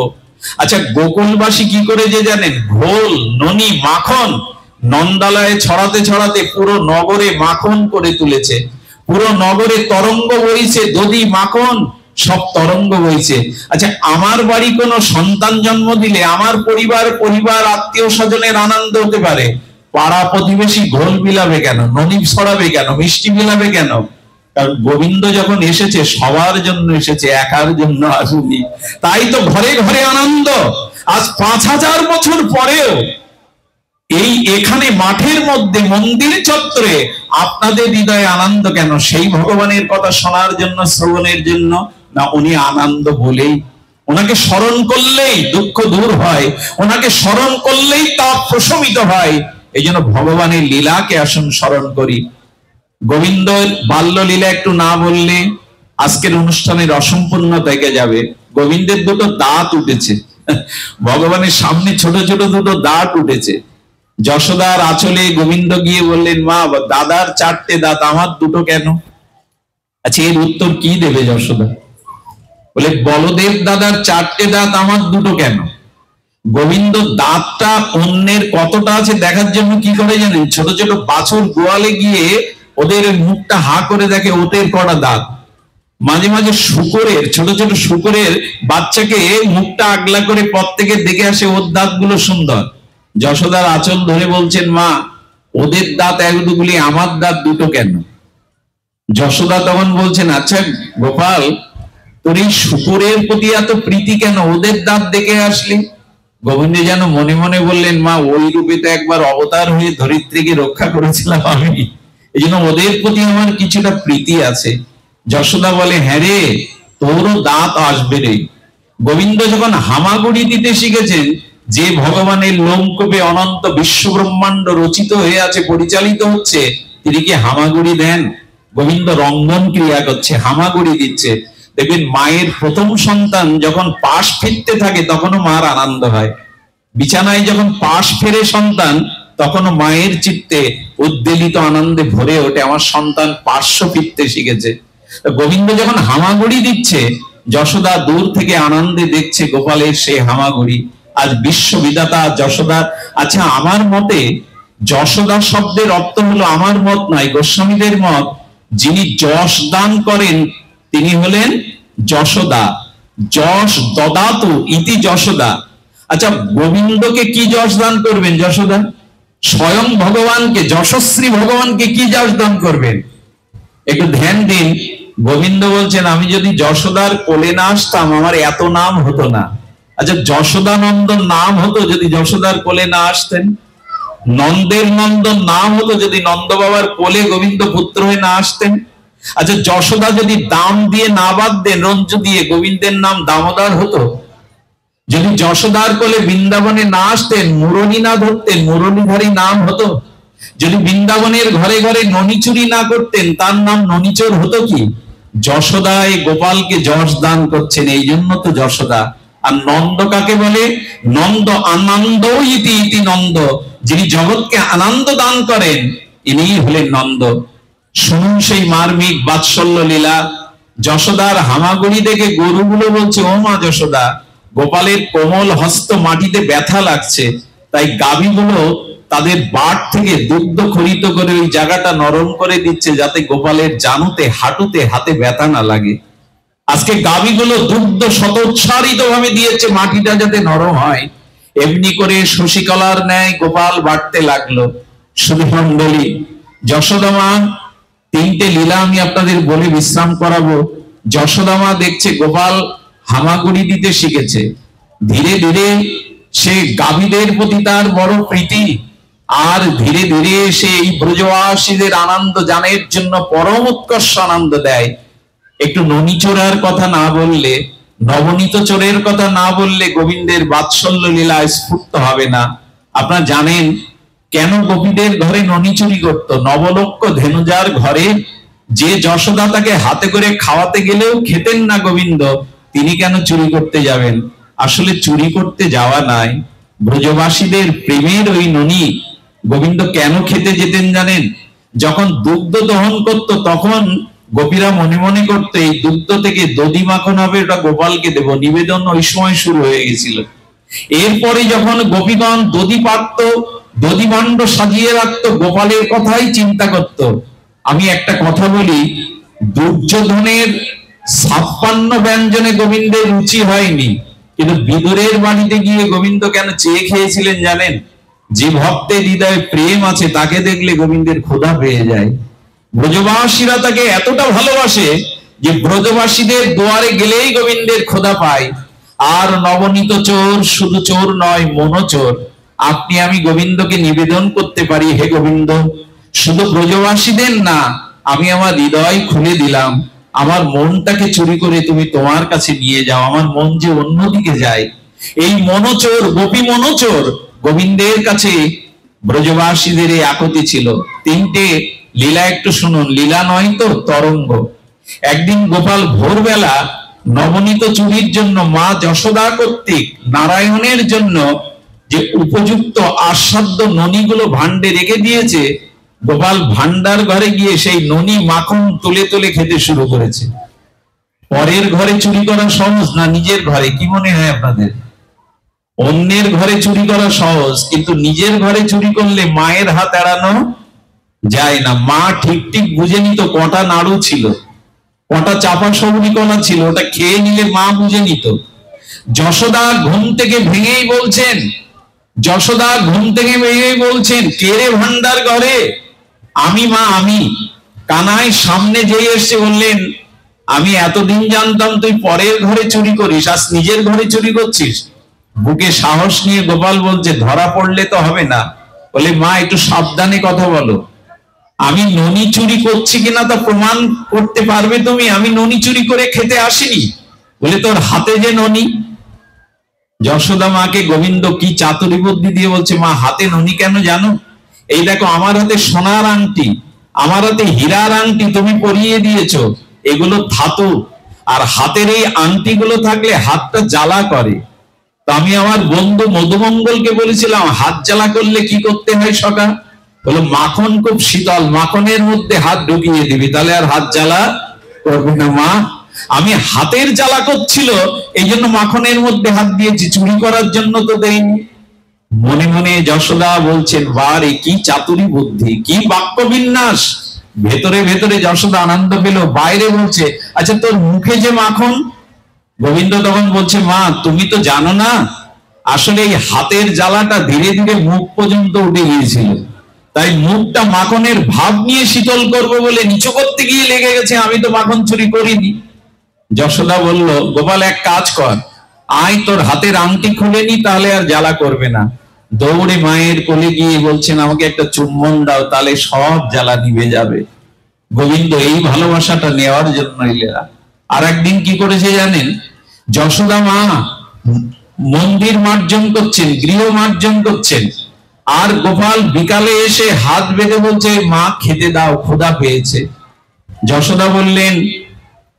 আচ্ছা, গোকুলবাসী কি করে যে জানেন? ঘোল, ননি, মাখন নন্দালয়ে ছড়াতে ছড়াতে পুরো নগরে মাখন করে তুলেছে। পুরো নগরে তরঙ্গ বইছে, দধি মাখন সব তরঙ্গ বইছে। আচ্ছা, আমার বাড়ি কোনো সন্তান জন্ম দিলে আমার পরিবার আত্মীয় স্বজনের আনন্দ হতে পারে, পাড়া প্রতিবেশী ঘোল বিলাবে কেন? ননি ছড়াবে কেন? মিষ্টি বিলাবে কেন? কারণ গোবিন্দ যখন এসেছে সবার জন্য এসেছে, একার জন্য আসেনি। তাই তো ঘরে ঘরে আনন্দ। আজ 5000 বছর পরেও এই এখানে মাঠের মধ্যে মন্দির চত্বরে আপনাদের হৃদয়ে আনন্দ কেন? সেই ভগবানের কথা শোনার জন্য, শ্রবণের জন্য না? উনি আনন্দ বলেই, ওনাকে স্মরণ করলেই দুঃখ দূর হয়, ওনাকে স্মরণ করলেই তাপ প্রশমিত হয়। এই জন্য ভগবানের লীলাকে আসুন স্মরণ করি। গোবিন্দের বাল্য লীলা একটু না বললে আজকের অনুষ্ঠানের অসম্পূর্ণ থেকে যাবে। গোবিন্দের দুটো দাঁত উঠেছে, ভগবানের সামনে ছোট ছোট দুটো দাঁত উঠেছে। যশোদার আঁচলে গোবিন্দ গিয়ে বললেন, মা, দাদার 4টে দাঁত, আমার দুটো কেন? আচ্ছা, এর উত্তর কি দেবে যশোদা? বলে, বলদেব দাদার 4টে দাঁত, আমার দুটো কেন? গোবিন্দ দাঁতটা অন্যের কতটা আছে দেখার জন্য কি করে জানেন? ছোট ছোট বাছুর গোয়ালে গিয়ে ওদের মুখটা হা করে দেখে ওদের কটা দাঁত। মাঝে মাঝে শুকরের, ছোট ছোট শুকরের বাচ্চাকে মুখটা আগলা করে পথ থেকে দেখে আসে ওর দাঁতগুলো সুন্দর। যশোদার আঁচল ধরে বলছেন, মা ওদের দাঁত এগুলি, আমার দাঁত দুটো কেন? যশোদা তখন বলছেন, আচ্ছা গোপাল, তোর এই শুকুরের প্রতি এত প্রীতি কেন? ওদের দাঁত দেখে আসলি? গোবিন্দ যেন মনে মনে বললেন, মা ওই রূপে তো একবার অবতার হয়ে ধরিত্রীকে রক্ষা করেছিলাম আমি, এই জন্য ওদের প্রতি আমার কিছুটা প্রীতি আছে। যশোদা বলে, হ্যাঁ রে, তোরও দাঁত আসবে রে। গোবিন্দ যখন হামাগুড়ি দিতে শিখেছেন, যে ভগবানের লোমকূপে অনন্ত বিশ্ব ব্রহ্মাণ্ড রচিত হয়ে আছে, পরিচালিত হচ্ছে, তিনি কি হামাগুড়ি দেন? গোবিন্দ রঙ্গন ক্রিয়া করছে, হামাগুড়ি দিচ্ছে। দেখবেন মায়ের প্রথম সন্তান যখন পাশ ফিরতে থাকে তখনও মার আনন্দ হয়। বিছানায় যখন পাশ ফেরে সন্তান, তখনও মায়ের চিত্তে উদ্বেলিত আনন্দে ভরে ওঠে, আমার সন্তান পার্শ্ব ফিরতে শিখেছে। গোবিন্দ যখন হামাগুড়ি দিচ্ছে, যশোদা দূর থেকে আনন্দে দেখছে গোপালের সেই হামাগুড়ি। আজ বিশ্ববিধাতা যশোদা, আচ্ছা আমার মতে যশোদা শব্দের অর্থ হলো, আমার মত নয়, গোস্বামীদের মত, যিনি যশ দান করেন তিনি হলেন যশোদা। যশ দদাতু ইতি যশোদা। আচ্ছা গোবিন্দকে কি যশ দান করবেন যশোদা? স্বয়ং ভগবানকে, যশস্বী ভগবানকে কি যশ দান করবেন? একটু ধ্যান দিন। গোবিন্দ বলছেন, আমি যদি যশোদার কোলে না আসতাম আমার এত নাম হতো না। আচ্ছা যশোদানন্দন নাম হতো যদি যশোদার কোলে না আসতেন? নন্দের নন্দন নাম হতো যদি নন্দ বাবার কোলে গোবিন্দ পুত্র হয়ে না আসতেন? আচ্ছা যশোদা যদি দাম দিয়ে না বাদ দেন, রঞ্জু দিয়ে, গোবিন্দের নাম দামোদর হতো? যদি যশোদার কোলে বৃন্দাবনে না আসতেন, মুরলী না ধরতেন, মুরলীধারী নাম হতো? যদি বৃন্দাবনের ঘরে ঘরে ননি চুরি না করতেন, তার নাম ননিচোর হতো কি? যশোদা এই গোপালকে যশ দান করছেন, এই জন্য তো যশোদা। আর নন্দ কাকে বলে? নন্দ আনন্দ ইতি ইতি নন্দ, যিনি জগৎকে আনন্দ দান করেন ইনিই হলেন নন্দ। শুনুন সেই মার্মিক বাৎসল্য লীলা। যশোদার হামাগুড়ি দেখে গরুগুলো বলছে, ও মা যশোদা, গোপালের কোমল হস্ত মাটিতে ব্যথা লাগছে, তাই গাভীগুলো তাদের বাট থেকে দুগ্ধ খরিত করে ওই জায়গাটা নরম করে দিচ্ছে, যাতে গোপালের জানুতে, হাঁটুতে, হাতে ব্যথা না লাগে। আজকে গাভীগুলো দুগ্ধ শতোচ্ছারিত ভাবে দিয়েছে, মাটিটা যাতে নরম হয়। এমনি করে শশীকলার ন্যায় গোপাল বাড়তে লাগলো। শুধু মন্ডলী, যশোদা মা, তিনটে লীলা আমি আপনাদের বলে বিশ্রাম করাবো। যশোদা মা দেখছে গোপাল হামাগুড়ি দিতে শিখেছে, ধীরে ধীরে সে গাভীদের প্রতি তার বড় প্রীতি, আর ধীরে ধীরে সে এই ব্রজবাসীদের আনন্দ জানের জন্য পরম উৎকর্ষ আনন্দ দেয়। একটু ননী চোরার কথা না বললে, নবনীত চোরের কথা না বললে গোবিন্দের বাৎসল্য লীলা স্ফূর্ত হবে না। আপনারা জানেন কেন গোপীদের ঘরে ননী চুরি করত? নবলক্ষ ধেনুজার ঘরে যে যশোদা তাকে হাতে করে খাওয়াতে গেলেও খেতেন না গোবিন্দ, তিনি কেন চুরি করতে যাবেন? আসলে চুরি করতে যাওয়া নাই, ব্রজবাসীদের প্রেমের ওই ননী গোবিন্দ কেন খেতে যেতেন জানেন? যখন দুগ্ধ দহন করত তখন গোপীরা মনে মনে করতো এই দুগ্ধ থেকে দধি মাখন হবে, ওটা গোপালকে দেব, নিবেদন ওই সময় শুরু হয়ে গেছিল। এরপরে যখন গোপীগণ দধি পারত, দধি ভাণ্ড সাজিয়ে রাখতো, গোপালের কথাই চিন্তা করত। আমি একটা কথা বলি, দুর্যোধনের 56 ব্যঞ্জনে গোবিন্দের রুচি হয়নি, কিন্তু বিদুরের বাড়িতে গিয়ে গোবিন্দ কেন চেয়ে খেয়েছিলেন জানেন? যে ভক্তের হৃদয়ে প্রেম আছে তাকে দেখলে গোবিন্দের ক্ষুধা পেয়ে যায়। ব্রজবাসীরা তাকে এতটা ভালোবাসে যে ব্রজবাসীদের দুয়ারে গেলেই গোবিন্দের ক্ষুধা পায়। আর নবনীত চোর শুধু চোর নয়, মনোচোর। আপনি আমি গোবিন্দকে নিবেদন করতে পারি, হে গোবিন্দ, শুধু ব্রজবাসীদের না, আমি আমার হৃদয় খুলে দিলাম, আমার মনটাকে চুরি করে তুমি তোমার কাছে নিয়ে যাও, আমার মন যে অন্যদিকে যায়। এই মনোচোর, গোপী মনোচোর গোবিন্দের কাছে ব্রজবাসীদের এই আকতি ছিল। তিনটে লীলা একটু শুনুন, লীলা নয় তো তরঙ্গ। একদিন গোপাল ভোরবেলা নবনীত চুরির জন্য মা যশোদা কর্তৃক নারায়ণের জন্য যে উপযুক্ত আস্বাদ্য ননিগুলো ভান্ডে রেখে দিয়েছে, গোপাল ভান্ডার ঘরে গিয়ে সেই ননি মাখন তুলে তুলে খেতে শুরু করেছে। পরের ঘরে চুরি করা সহজ না, নিজের ঘরে? কি মনে হয় আপনাদের? অন্যের ঘরে চুরি করা সহজ, কিন্তু নিজের ঘরে চুরি করলে মায়ের হাত এড়ানো যায় না। মা ঠিক ঠিক বুঝে নিত কটা নাড়ু ছিল, কটা চাপা সবরি কলা ছিল, ওটা খেয়ে নিলে মা বুঝে নিত। যশোদা ঘুম থেকে ভেঙেই বলছেন, যশোদা ঘুম থেকে ভেঙেই বলছেন, কে রে ভান্ডার ঘরে? আমি মা, আমি। কানাই সামনে যেই এসে বললেন, আমি এতদিন জানতাম তুই পরের ঘরে চুরি করিস, আজ নিজের ঘরে চুরি করছিস। বুকে সাহস নিয়ে গোপাল বলছে, ধরা পড়লে তো হবে না। বলে, মা একটু সাবধানে কথা বলো, আমি ননি চুরি করছি কিনা তা প্রমাণ করতে পারবে তুমি? আমি ননি চুরি করে খেতে আসিনি। বলে, তোর হাতে যে ননি। যশোদা মাকে গোবিন্দ কি চাতুরি বুদ্ধি দিয়ে বলছে, মা হাতে ননি কেন জানো? এই দেখো আমার হাতে সোনার আংটি, আমার হাতে হীরার আংটি তুমি পরিয়ে দিয়েছো, এগুলো ধাতু, আর হাতের এই আংটি গুলো থাকলে হাতটা জ্বালা করে। তো আমি আমার বন্ধু মধুমঙ্গলকে বলেছিলাম, হাত জ্বালা করলে কি করতে হয় সকা? বলো, মাখন খুব শীতল, মাখনের মধ্যে হাত ঢুকিয়ে দিবি, তাহলে আর হাত জ্বালা করবে না। মা, আমি হাতের জ্বালা করছিল এই জন্য মাখনের মধ্যে হাত দিয়েছি, চুরি করার জন্য তো দেইনি। মনে মনে যশোদা বলছেন, বারে কি চাতুরি বুদ্ধি, কি বাক্য বিন্যাস। ভেতরে ভেতরে যশোদা আনন্দ পেল, বাইরে বলছে, আচ্ছা তোর মুখে যে মাখন। গোবিন্দ তখন বলছে, মা তুমি তো জানো না, আসলে এই হাতের জ্বালাটা ধীরে ধীরে মুখ পর্যন্ত উঠে গিয়েছিল, তাই মুখটা মাখনের ভাব নিয়ে শীতল করবো বলে নিচু করতে গিয়ে লেগে গেছে, আমি তো মাখন চুরি করিনি। যশোদা বলল, গোপাল এক কাজ কর, আয় তোর হাতের আংটি খুলে নি, তাহলে আর জ্বালা করবে না। দৌড়ে মায়ের কোলে গিয়ে বলছেন, আমাকে একটা চুম্বন দাও, তাহলে সব জ্বালা নিভে যাবে। গোবিন্দ এই ভালোবাসাটা নেওয়ার জন্য এলেরা। আর একদিন কি করেছে জানেন? যশোদা মা মন্দির মার্জন করছেন, গৃহ মার্জন করছেন, আর গোপাল বিকালে এসে হাত বেঁধে বলছে, মা খেতে দাও, ক্ষুধা পেয়েছে। যশোদা বললেন,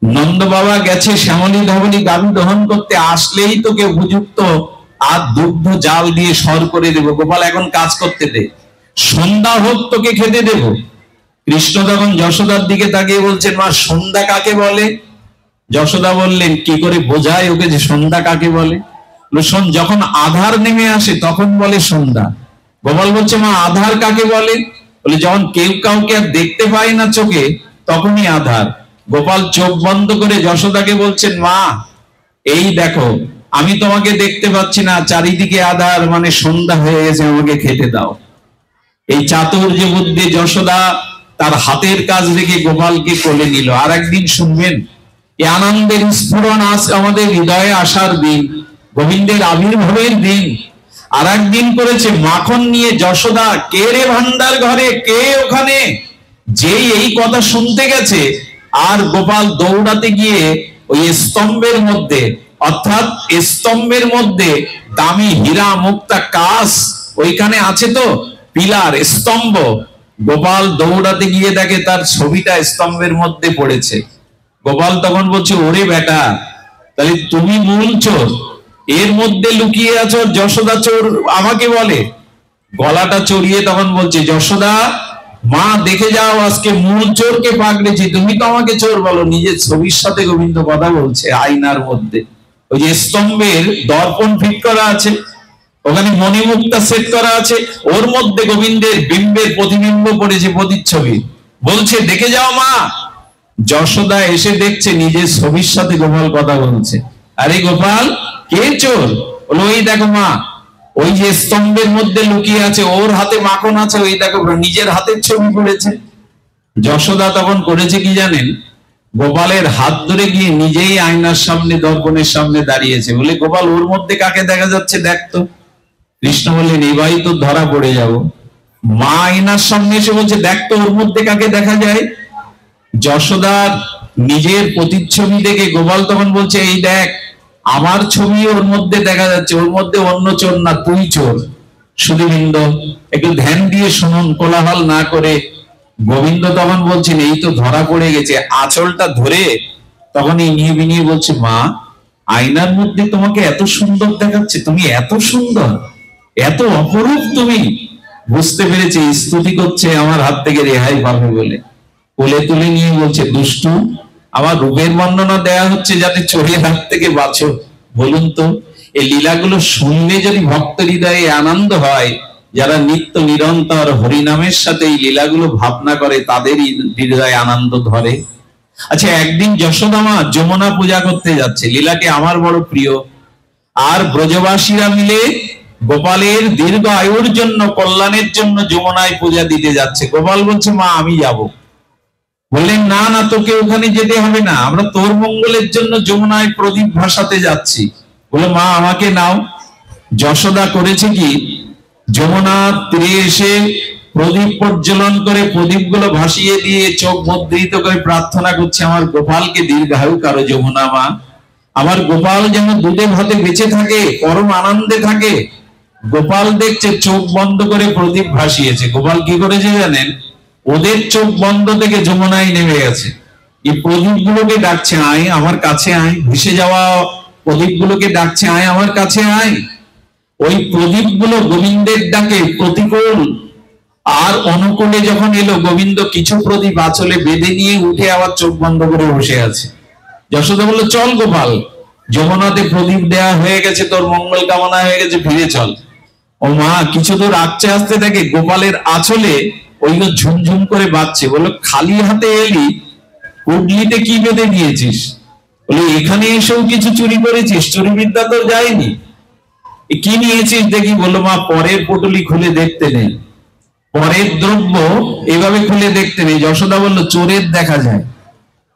নন্দ বাবা গেছে শ্যামলী ধবলী গাভী দহন করতে, আসলেই তোকে উপযুক্ত আর দুগ্ধ জাল দিয়ে সর করে দেব। গোপাল এখন কাজ করতে দে, সন্ধ্যা হোক তোকে খেতে দেব। কৃষ্ণ তখন যশোদার দিকে তাকিয়ে বলছেন, মা সন্ধ্যা কাকে বলে? যশোদা বললেন, কি করে বোঝায় ওকে যে সন্ধ্যা কাকে বলে? শোন, যখন আধার নেমে আসে তখন বলে সন্ধ্যা। গোপাল বলছে, মা আধার কাকে বলে? বলে, যখন কেউ কাউকে আর দেখতে পায় না চোখে, তখনই আধার। গোপাল চোখ বন্ধ করে যশোদাকে বলছেন, মা এই দেখো আমি তোমাকে দেখতে পাচ্ছি না, চারিদিকে আধার, মানে সন্ধ্যা হয়ে গেছে, আমাকে খেতে দাও। এই চাতুর্য বুদ্ধি যশোদা তার হাতের কাজ রেখে গোপালকে কোলে নিল। আর একদিন শুনবেন, এই আনন্দের স্ফুরণ আজ আমাদের হৃদয়ে আসার দিন, গোবিন্দের আবির্ভাবের দিন। আর একদিন করেছে মাখন নিয়ে যশোদা, কে রে ভান্ডার ঘরে, কে ওখানে? যেই এই কথা শুনতে গেছে, আর গোপাল দৌড়াতে গিয়ে ওই স্তম্ভের মধ্যে, অর্থাৎ স্তম্ভের মধ্যে দামি হীরা মুক্তা কাঁচ ওইখানে আছে তো, পিলার স্তম্ভ। গোপাল দৌড়াতে গিয়ে দেখে তার ছবিটা স্তম্ভের মধ্যে পড়েছে। গোপাল তখন বলছে, ওরে বেটা, তাহলে তুমি মূল চোর, এর মধ্যে লুকিয়ে আছো, যশোদা চোর আমাকে বলে। গলাটা চড়িয়ে তখন বলছে, যশোদা মা দেখে যাও, আজকে মূল চোরকে পাকড়েছি, তুমি তো আমাকে চোর বলো। নিজের ছবির সাথে গোবিন্দ কথা বলছে আয়নার মধ্যে। ওই যে স্তম্ভের দর্পণ ফিট করা আছে, ওখানে মণিমুক্তা সেট করা আছে, ওর মধ্যে গোবিন্দের বিম্বের প্রতিবিম্ব পড়েছে, প্রতিচ্ছবি। বলছে, দেখে যাও মা। যশোদা এসে দেখছে নিজের ছবির সাথে গোপাল কথা বলছে। আরে গোপাল, কে চোর? বলো, ওই দেখো মা, ওই যে স্তম্ভের মধ্যে লুকিয়ে আছে, ওর হাতে মাখন আছে, ওই দেখো নিজের হাতের ছবি পড়েছে। যশোদা তখন করেছে কি জানেন? গোপালের হাত ধরে গিয়ে নিজেই আয়নার সামনে, দর্পণের সামনে দাঁড়িয়েছে। বলে, গোপাল ওর মধ্যে কাকে দেখা যাচ্ছে দেখতো। কৃষ্ণ বললেন, এবারই তো ধরা পড়ে যাব। মা আয়নার সামনে এসে বলছে, দেখতো ওর মধ্যে কাকে দেখা যায়। যশোদার নিজের প্রতিচ্ছবি দেখে গোপাল তখন বলছে, এই দেখ আমার ছবি ওর মধ্যে দেখা যাচ্ছে, ওর মধ্যে অন্য চোর না, তুই চোর। সুধীবৃন্দ একটু ধ্যান দিয়ে শুনুন, কোলাহল না করে। গোবিন্দ তখন বলছেন, এই তো ধরা পড়ে গেছে। আঁচলটা ধরে তখন এই নিয়ে বিনিয়ে বলছে, মা আয়নার মধ্যে তোমাকে এত সুন্দর দেখাচ্ছে, তুমি এত সুন্দর, এত অপরূপ, তুমি। বুঝতে পেরেছে, স্তুতি করছে আমার হাত থেকে রেহাই পাবে বলে। কোলে তুলে নিয়ে বলছে, দুষ্টু, আমার রূপের বর্ণনা দেয়া হচ্ছে যাতে চোরের হাত থেকে বাঁচো। বলুন তো, এই লীলাগুলো শুনলে যদি ভক্ত হৃদয়ে আনন্দ হয়, যারা নিত্য নিরন্তর হরিনামের সাথে এই লীলাগুলো ভাবনা করে তাদেরই হৃদয়ে আনন্দ ধরে। আচ্ছা, একদিন যশোদা মা যমুনা পূজা করতে যাচ্ছে, লীলাটি আমার বড় প্রিয়। আর ব্রজবাসীরা মিলে গোপালের দীর্ঘ আয়ুর জন্য, কল্যাণের জন্য যমুনায় পূজা দিতে যাচ্ছে। গোপাল বলছে, মা আমি যাব। বললেন, না না, তোকে ওখানে যেতে হবে না, আমরা তোর মঙ্গলের জন্য যমুনায় প্রদীপ ভাসাতে যাচ্ছি। বলে, মা আমাকে নাও। যশোদা করেছে কি, যমুনার তীরে এসে প্রদীপ প্রজ্বলন করে প্রদীপগুলো ভাসিয়ে দিয়ে চোখ মুদ্রিত করে প্রার্থনা করছে, আমার গোপালকে দীর্ঘায়ু কারো যমুনা মা, আমার গোপাল যেন দুধে ভাতে বেঁচে থাকে, পরম আনন্দে থাকে। গোপাল দেখছে চোখ বন্ধ করে প্রদীপ ভাসিয়েছে। গোপাল কি করেছে জানেন? ওদের চোখ বন্ধ থেকে যমুনায় নেমে গেছে। এই প্রদীপগুলোকে ডাকছে, আয় আমার কাছে আয়। ভেসে যাওয়া প্রদীপগুলোকে ডাকছে, আয় আমার কাছে আয়। ওই প্রদীপগুলো গোবিন্দের ডাকে প্রতিকূল আর অনুকূলে যখন এলো, গোবিন্দ কিছু প্রদীপ আঁচলে বেঁধে নিয়ে উঠে আবার চোখ বন্ধ করে বসে আছে। যশোদা বলল, চল গোপাল, যমুনাতে প্রদীপ দেয়া হয়ে গেছে, তোর মঙ্গল কামনা হয়ে গেছে, ফিরে চল। ও মা কিছু দূর আসতে আসতে দেখে গোপালের আঁচলে ওইগুলো ঝুমঝুম করে বাজছে। বললো, খালি হাতে এলি, পুডলিতে কি বেঁধে দিয়েছিস? বলে, এখানে এসেও কিছু চুরি করেছিস? চুরি বিদ্যা তো যায়নি, কি নিয়েছিস দেখি। বললো, মা পরের পুটলি খুলে দেখতে নেই, পরের দ্রব্য এভাবে খুলে দেখতে নেই। যশোদা বলল, চোরের দেখা যায়,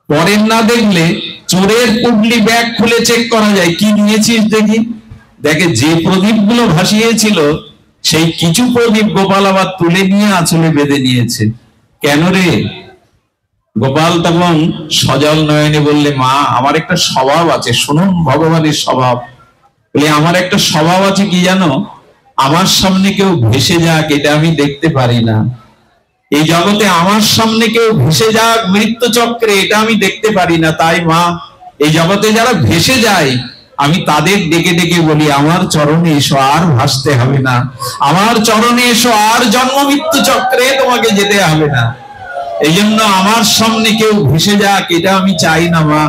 পরের না দেখলে চোরের পুটলি ব্যাগ খুলে চেক করা যায়, কি নিয়েছিস দেখি। দেখে যে প্রদীপ গুলো ভাসিয়েছিল সেই কিছু প্রদীপ গোপাল আবার তুলে নিয়ে আঁচলে বেঁধে নিয়েছে। কেন রে? গোপাল তখন সজল নয়নে বললে, মা আমার একটা স্বভাব আছে, শুনুন ভগবানের স্বভাব। বলে, আমার একটা স্বভাব আছে কি জানো? আমার সামনে কেউ ভেসে যাক এটা আমি দেখতে পারি না। এই জগতে আমার সামনে কেউ ভেসে যাক মৃত্যু চক্রে, এটা আমি দেখতে পারি না। তাই মা, এই জগতে যারা ভেসে যায় আমি তাদের ডেকে ডেকে বলি, আমার চরণে এসো, আর ভাসতে হবে না। আমার চরণে এসো, আর জন্ম মৃত্যু চক্রে তোমাকে যেতে হবে না। এই জন্য আমার সামনে কেউ ভেসে যাক এটা আমি চাই না মা।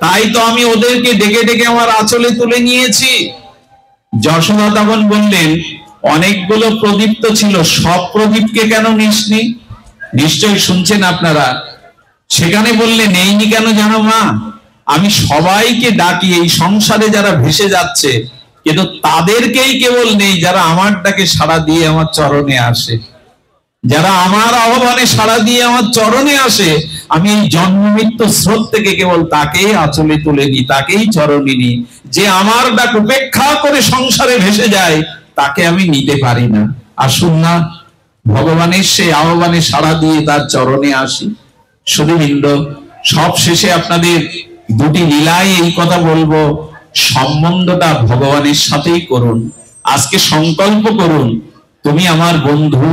তাই তো আমি ওদেরকে ডেকে ডেকে আমার আঁচলে তুলে নিয়েছি। যশোদা তখন বললেন, অনেকগুলো প্রদীপ তো ছিল, সব প্রদীপকে কেন নিসনি? নিশ্চয়ই শুনছেন আপনারা। সেখানে বললেন, নেইনি কেন জানো মা? আমি সবাইকে ডাকি, এই সংসারে যারা ভেসে যাচ্ছে, কিন্তু তাদেরকেই কেবল নেই যারা আমার ডাকে সাড়া দিয়ে আমার চরণে আসে। যারা আমার আহ্বানে সাড়া দিয়ে আমার চরণে আসে, আমি এই জন্ম মৃত্যু স্রোত থেকে কেবল তাকেই আঁচলে তুলে নিই, তাকেই চরণে নিই। যে আমার ডাক উপেক্ষা করে সংসারে ভেসে যায় তাকে আমি নিতে পারি না। আসুন না ভগবানের সেই আহ্বানে সাড়া দিয়ে তার চরণে আসি। শুধুবৃন্দ, সব শেষে আপনাদের দুটি লীলায় এই কথা বলবো, সম্বন্ধটা ভগবানের সাথেই করুন। আজকে সংকল্প করুন, তুমি আমার বন্ধু,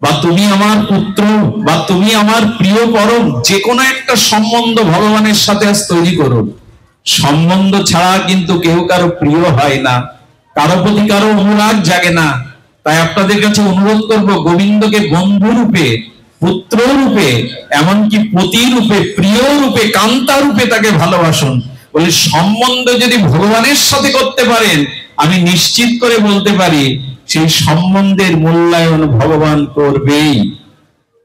বা তুমি আমার পুত্র, বা তুমি আমার প্রিয় পরম, যে কোনো একটা সম্বন্ধ ভগবানের সাথে আজ তৈরি করুন। সম্বন্ধ ছাড়া কিন্তু কেউ কারো প্রিয় হয় না, কারো প্রতি কারো অনুরাগ জাগে না। তাই আপনাদের কাছে অনুরোধ করব, গোবিন্দকে বন্ধু রূপে, পুত্র রূপে, এমনকি পতি রূপে, প্রিয় রূপে, কান্তা রূপে তাকে ভালোবাসুন। বলে, সম্বন্ধ যদি ভগবানের সাথে করতে পারেন, আমি নিশ্চিত করে বলতে পারি সেই সম্বন্ধের মূল্যায়ন ভগবান করবেই।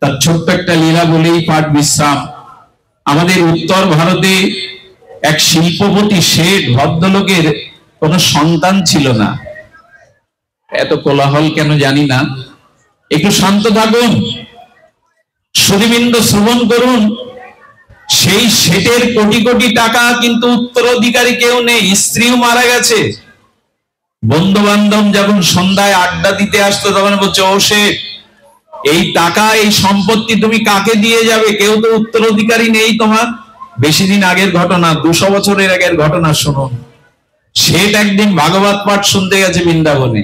তার ছোট্ট একটা লীলা বলেই পাঠ বিশ্রাম। আমাদের উত্তর ভারতে এক শিল্পপতি শেঠ ভদ্রলোকের কোন সন্তান ছিল না। এত কোলাহল কেন জানি না, একটু শান্ত থাকুন, সুধীবৃন্দ শ্রবণ করুন। সেই শেঠের কোটি কোটি টাকা, কিন্তু উত্তরাধিকারী কেউ নেই, স্ত্রীও মারা গেছে। বন্ধু বান্ধব যখন সন্ধ্যায় আড্ডা দিতে আসতো তখন বলছে, ও শেঠ, এই টাকা এই সম্পত্তি তুমি কাকে দিয়ে যাবে? কেউ তো উত্তরাধিকারী নেই তোমার। বেশি দিন আগের ঘটনা, 200 বছরের আগের ঘটনা শুনুন। শেঠ একদিন ভাগবত পাঠ শুনতে গেছে বৃন্দাবনে,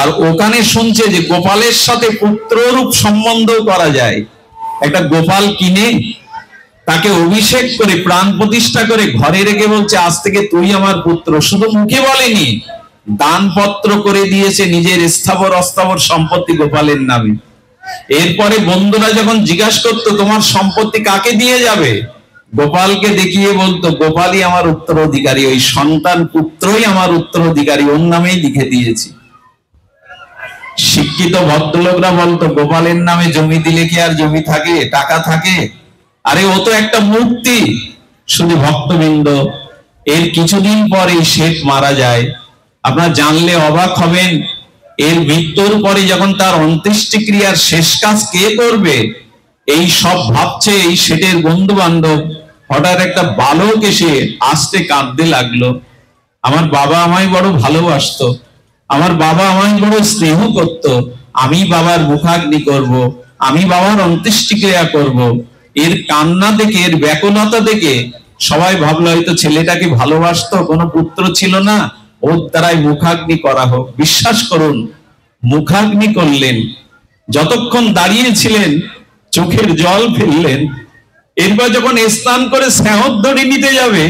আর ওখানে শুনছে যে গোপালের সাথে পুত্ররূপ সম্বন্ধ করা যায়। একটা গোপাল কিনে তাকে অভিষেক করে প্রাণ প্রতিষ্ঠা করে ঘরে রেখে বলছে, আজ থেকে তুই আমার পুত্র। শুধু মুখে বলেনি, দানপত্র করে দিয়েছে নিজের স্থাবর অস্থাবর সম্পত্তি গোপালের নামে। এরপরে বন্ধুরা যখন জিজ্ঞাসা করতো, তোমার সম্পত্তি কাকে দিয়ে যাবে? গোপালকে দেখিয়ে বলতো গোপালই আমার উত্তরাধিকারী, ওই সন্তান পুত্রই আমার উত্তরাধিকারী, ওর নামেই লিখে দিয়েছি। শিক্ষিত ভদ্রলোকরা বলতো গোপালের নামে জমি দিলে কি আর জমি থাকে, টাকা থাকে? আরে ও তো একটা মূর্তি। শুধু ভক্তবৃন্দ, এর কিছুদিন পরে শেঠ মারা যায়। আপনারা জানলে অবাক হবেন, এর মৃত্যুর পরে যখন তার অন্ত্যেষ্টিক্রিয়ার শেষ কাজ কে করবে এই সব ভাবছে এই শেঠের বন্ধু বান্ধব। হঠাৎ একটা বালক এসে আস্তে কাঁদতে লাগলো। আমার বাবা আমায় বড় ভালোবাসতো, আমার বাবা আমায় বড় স্নেহ করত, আমি বাবার মুখাগ্নি করব, আমি বাবার অন্ত্যেষ্টিক্রিয়া করব। এর কান্না দেখে, এর ব্যাকুলতা দেখে সবাই ভাবলো হয়তো ছেলেটাকে ভালোবাসতো, কোনো পুত্র ছিল না, ওর দ্বারাই মুখাগ্নি করা হোক। বিশ্বাস করুন, মুখাগ্নি করলেন। যতক্ষণ দাঁড়িয়েছিলেন চোখের জল ফেললেন। এরপর যখন স্নান করে স্নেহধ্বনি নিতে যাবে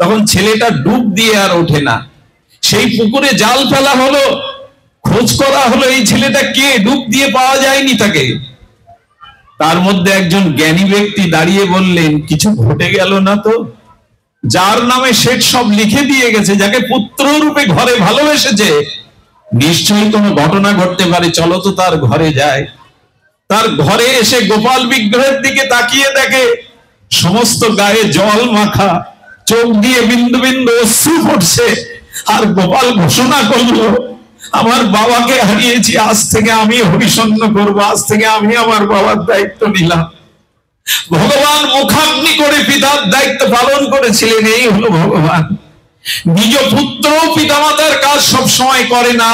তখন ছেলেটা ডুব দিয়ে আর ওঠে না। সেই পুকুরে জাল ফেলা হলো, খোঁজ করা হলো এই ছেলেটা কে, ডুব দিয়ে পাওয়া যায়নি তাকে। তার মধ্যে একজন জ্ঞানী ব্যক্তি দাঁড়িয়ে বললেন, কিছু ঘটে গেল না তো? যার নামে শেঠ সব লিখে দিয়ে গেছে, যাকে পুত্র রূপে ঘরে ভালোবেসেছে, নিশ্চয়ই কোনো ঘটনা ঘটতে পারে, চলো তো তার ঘরে যায়। তার ঘরে এসে গোপাল বিগ্রহের দিকে তাকিয়ে দেখে সমস্ত গায়ে জল মাখা, চোখ দিয়ে বিন্দু বিন্দু অশ্রু পড়ছে। আর গোপাল ঘোষণা করলো, আমার বাবাকে হারিয়েছি, আজ থেকে আমি হরিশন্ন করবো, আজ থেকে আমি আমার বাবার দায়িত্ব নিলাম। ভগবান মুখাগ্নি করে পিতার দায়িত্ব পালন করেছিলেন, এই হলো ভগবান। নিজ পুত্র পিতামাতার কাজ সব সময় করে না,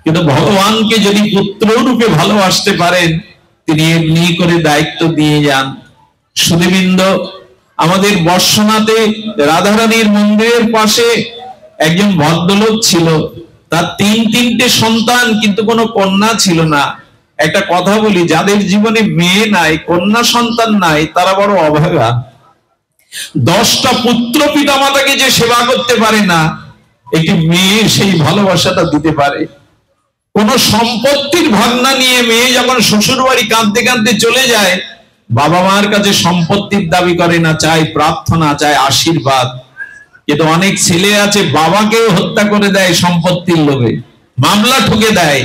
কিন্তু ভগবানকে যদি পুত্র রূপে ভালোবাসতে পারেন তিনি এমনি করে দায়িত্ব দিয়ে যান। সুধীবৃন্দ, আমাদের বর্ষনাতে রাধারানীর মন্দিরের পাশে একজন ভদ্রলোক ছিল, তার তিনটে সন্তান, কিন্তু কোনো কন্যা ছিল না। একটা কথা বলি, যাদের জীবনে মেয়ে নাই, কন্যা সন্তান নাই, তারা বড় অভাগা। 10টা পুত্র পিতামাতাকে যে সেবা করতে পারে না, একটি মেয়ে সেই ভালোবাসাটা দিতে পারে। কোন সম্পত্তির ভাবনা নিয়ে মেয়ে যখন শ্বশুর বাড়ি কাঁদতে কাঁদতে চলে যায়, বাবা মার কাছে সম্পত্তির দাবি করে না, চায় প্রার্থনা, চায় আশীর্বাদ। কিন্তু অনেক ছেলে আছে বাবাকেও হত্যা করে দেয় সম্পত্তির লোভে, মামলা ঠুকে দেয়।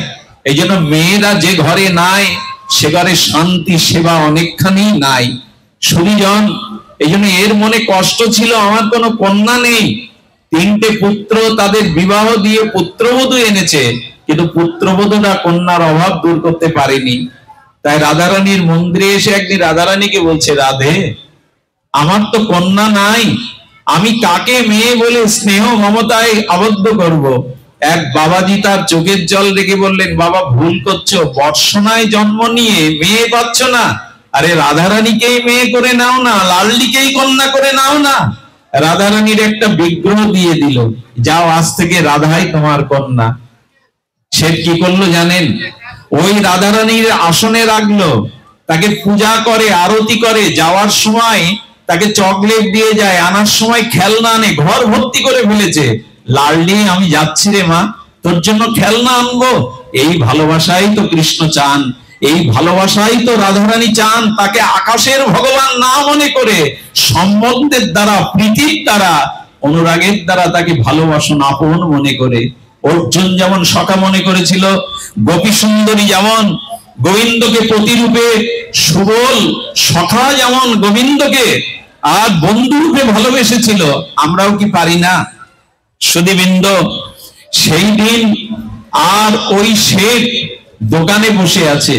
এই জন্য মেয়েরা যে ঘরে নাই সে ঘরে শান্তি সেবা অনেকখানি নাই। সুরিজন, এই জন্য এর মনে কষ্ট ছিল, আমার কোনো কন্যা নেই। 3টে পুত্র, তাদের বিবাহ দিয়ে পুত্রবধূ এনেছে, কিন্তু পুত্রবধূরা কন্যার অভাব দূর করতে পারেনি। তাই রাধারানীর মন্দিরে এসে একদিন রাধারানীকে বলছে, রাধে, আমার তো কন্যা নাই, আমি কাকে মেয়ে বলে স্নেহ মমতায় আবদ্ধ করব? এক বাবাজি তার চোখের জল রেখে বললেন, বাবা ভুল করছো, বর্ষনায় জন্ম নিয়ে মেয়ে পাচ্ছ না, আরে রাধারানীকেই মেয়ে করে নাও না, লালডিকেই কন্যা করে নাও না। রাধারানীর একটা বিগ্রহ দিয়ে দিল, যাও আজ থেকে রাধাই তোমার কন্যা। সে কি করলো জানেন? ওই রাধারানীর আসনে রাখলো, তাকে পূজা করে, আরতি করে, যাওয়ার সময় তাকে চকলেট দিয়ে যায়, আনার সময় খেলনা আনে, ঘর ভর্তি করে ফেলেছে। লালডি, আমি যাচ্ছি রে মা, তোর জন্য খেলনা আনবো। এই ভালোবাসাই তো কৃষ্ণ চান, এই ভালোবাসাই তো রাধারানী চান। তাকে আকাশের ভগবান না মনে করে সম্বন্ধের দ্বারা, প্রীতির দ্বারা, অনুরাগের দ্বারা তাকে ভালোবাসুন আপন মনে করে। অর্জুন যেমন সখা মনে করেছিল, গোপী সুন্দরী যেমন গোবিন্দকে প্রতিরূপে, সুবল সখা যেমন গোবিন্দকে আর বন্ধু রূপে ভালোবেসেছিল, আমরাও কি পারি না? সুধীবৃন্দ, সেই দিন আর ওই শেঠ দোকানে বসে আছে।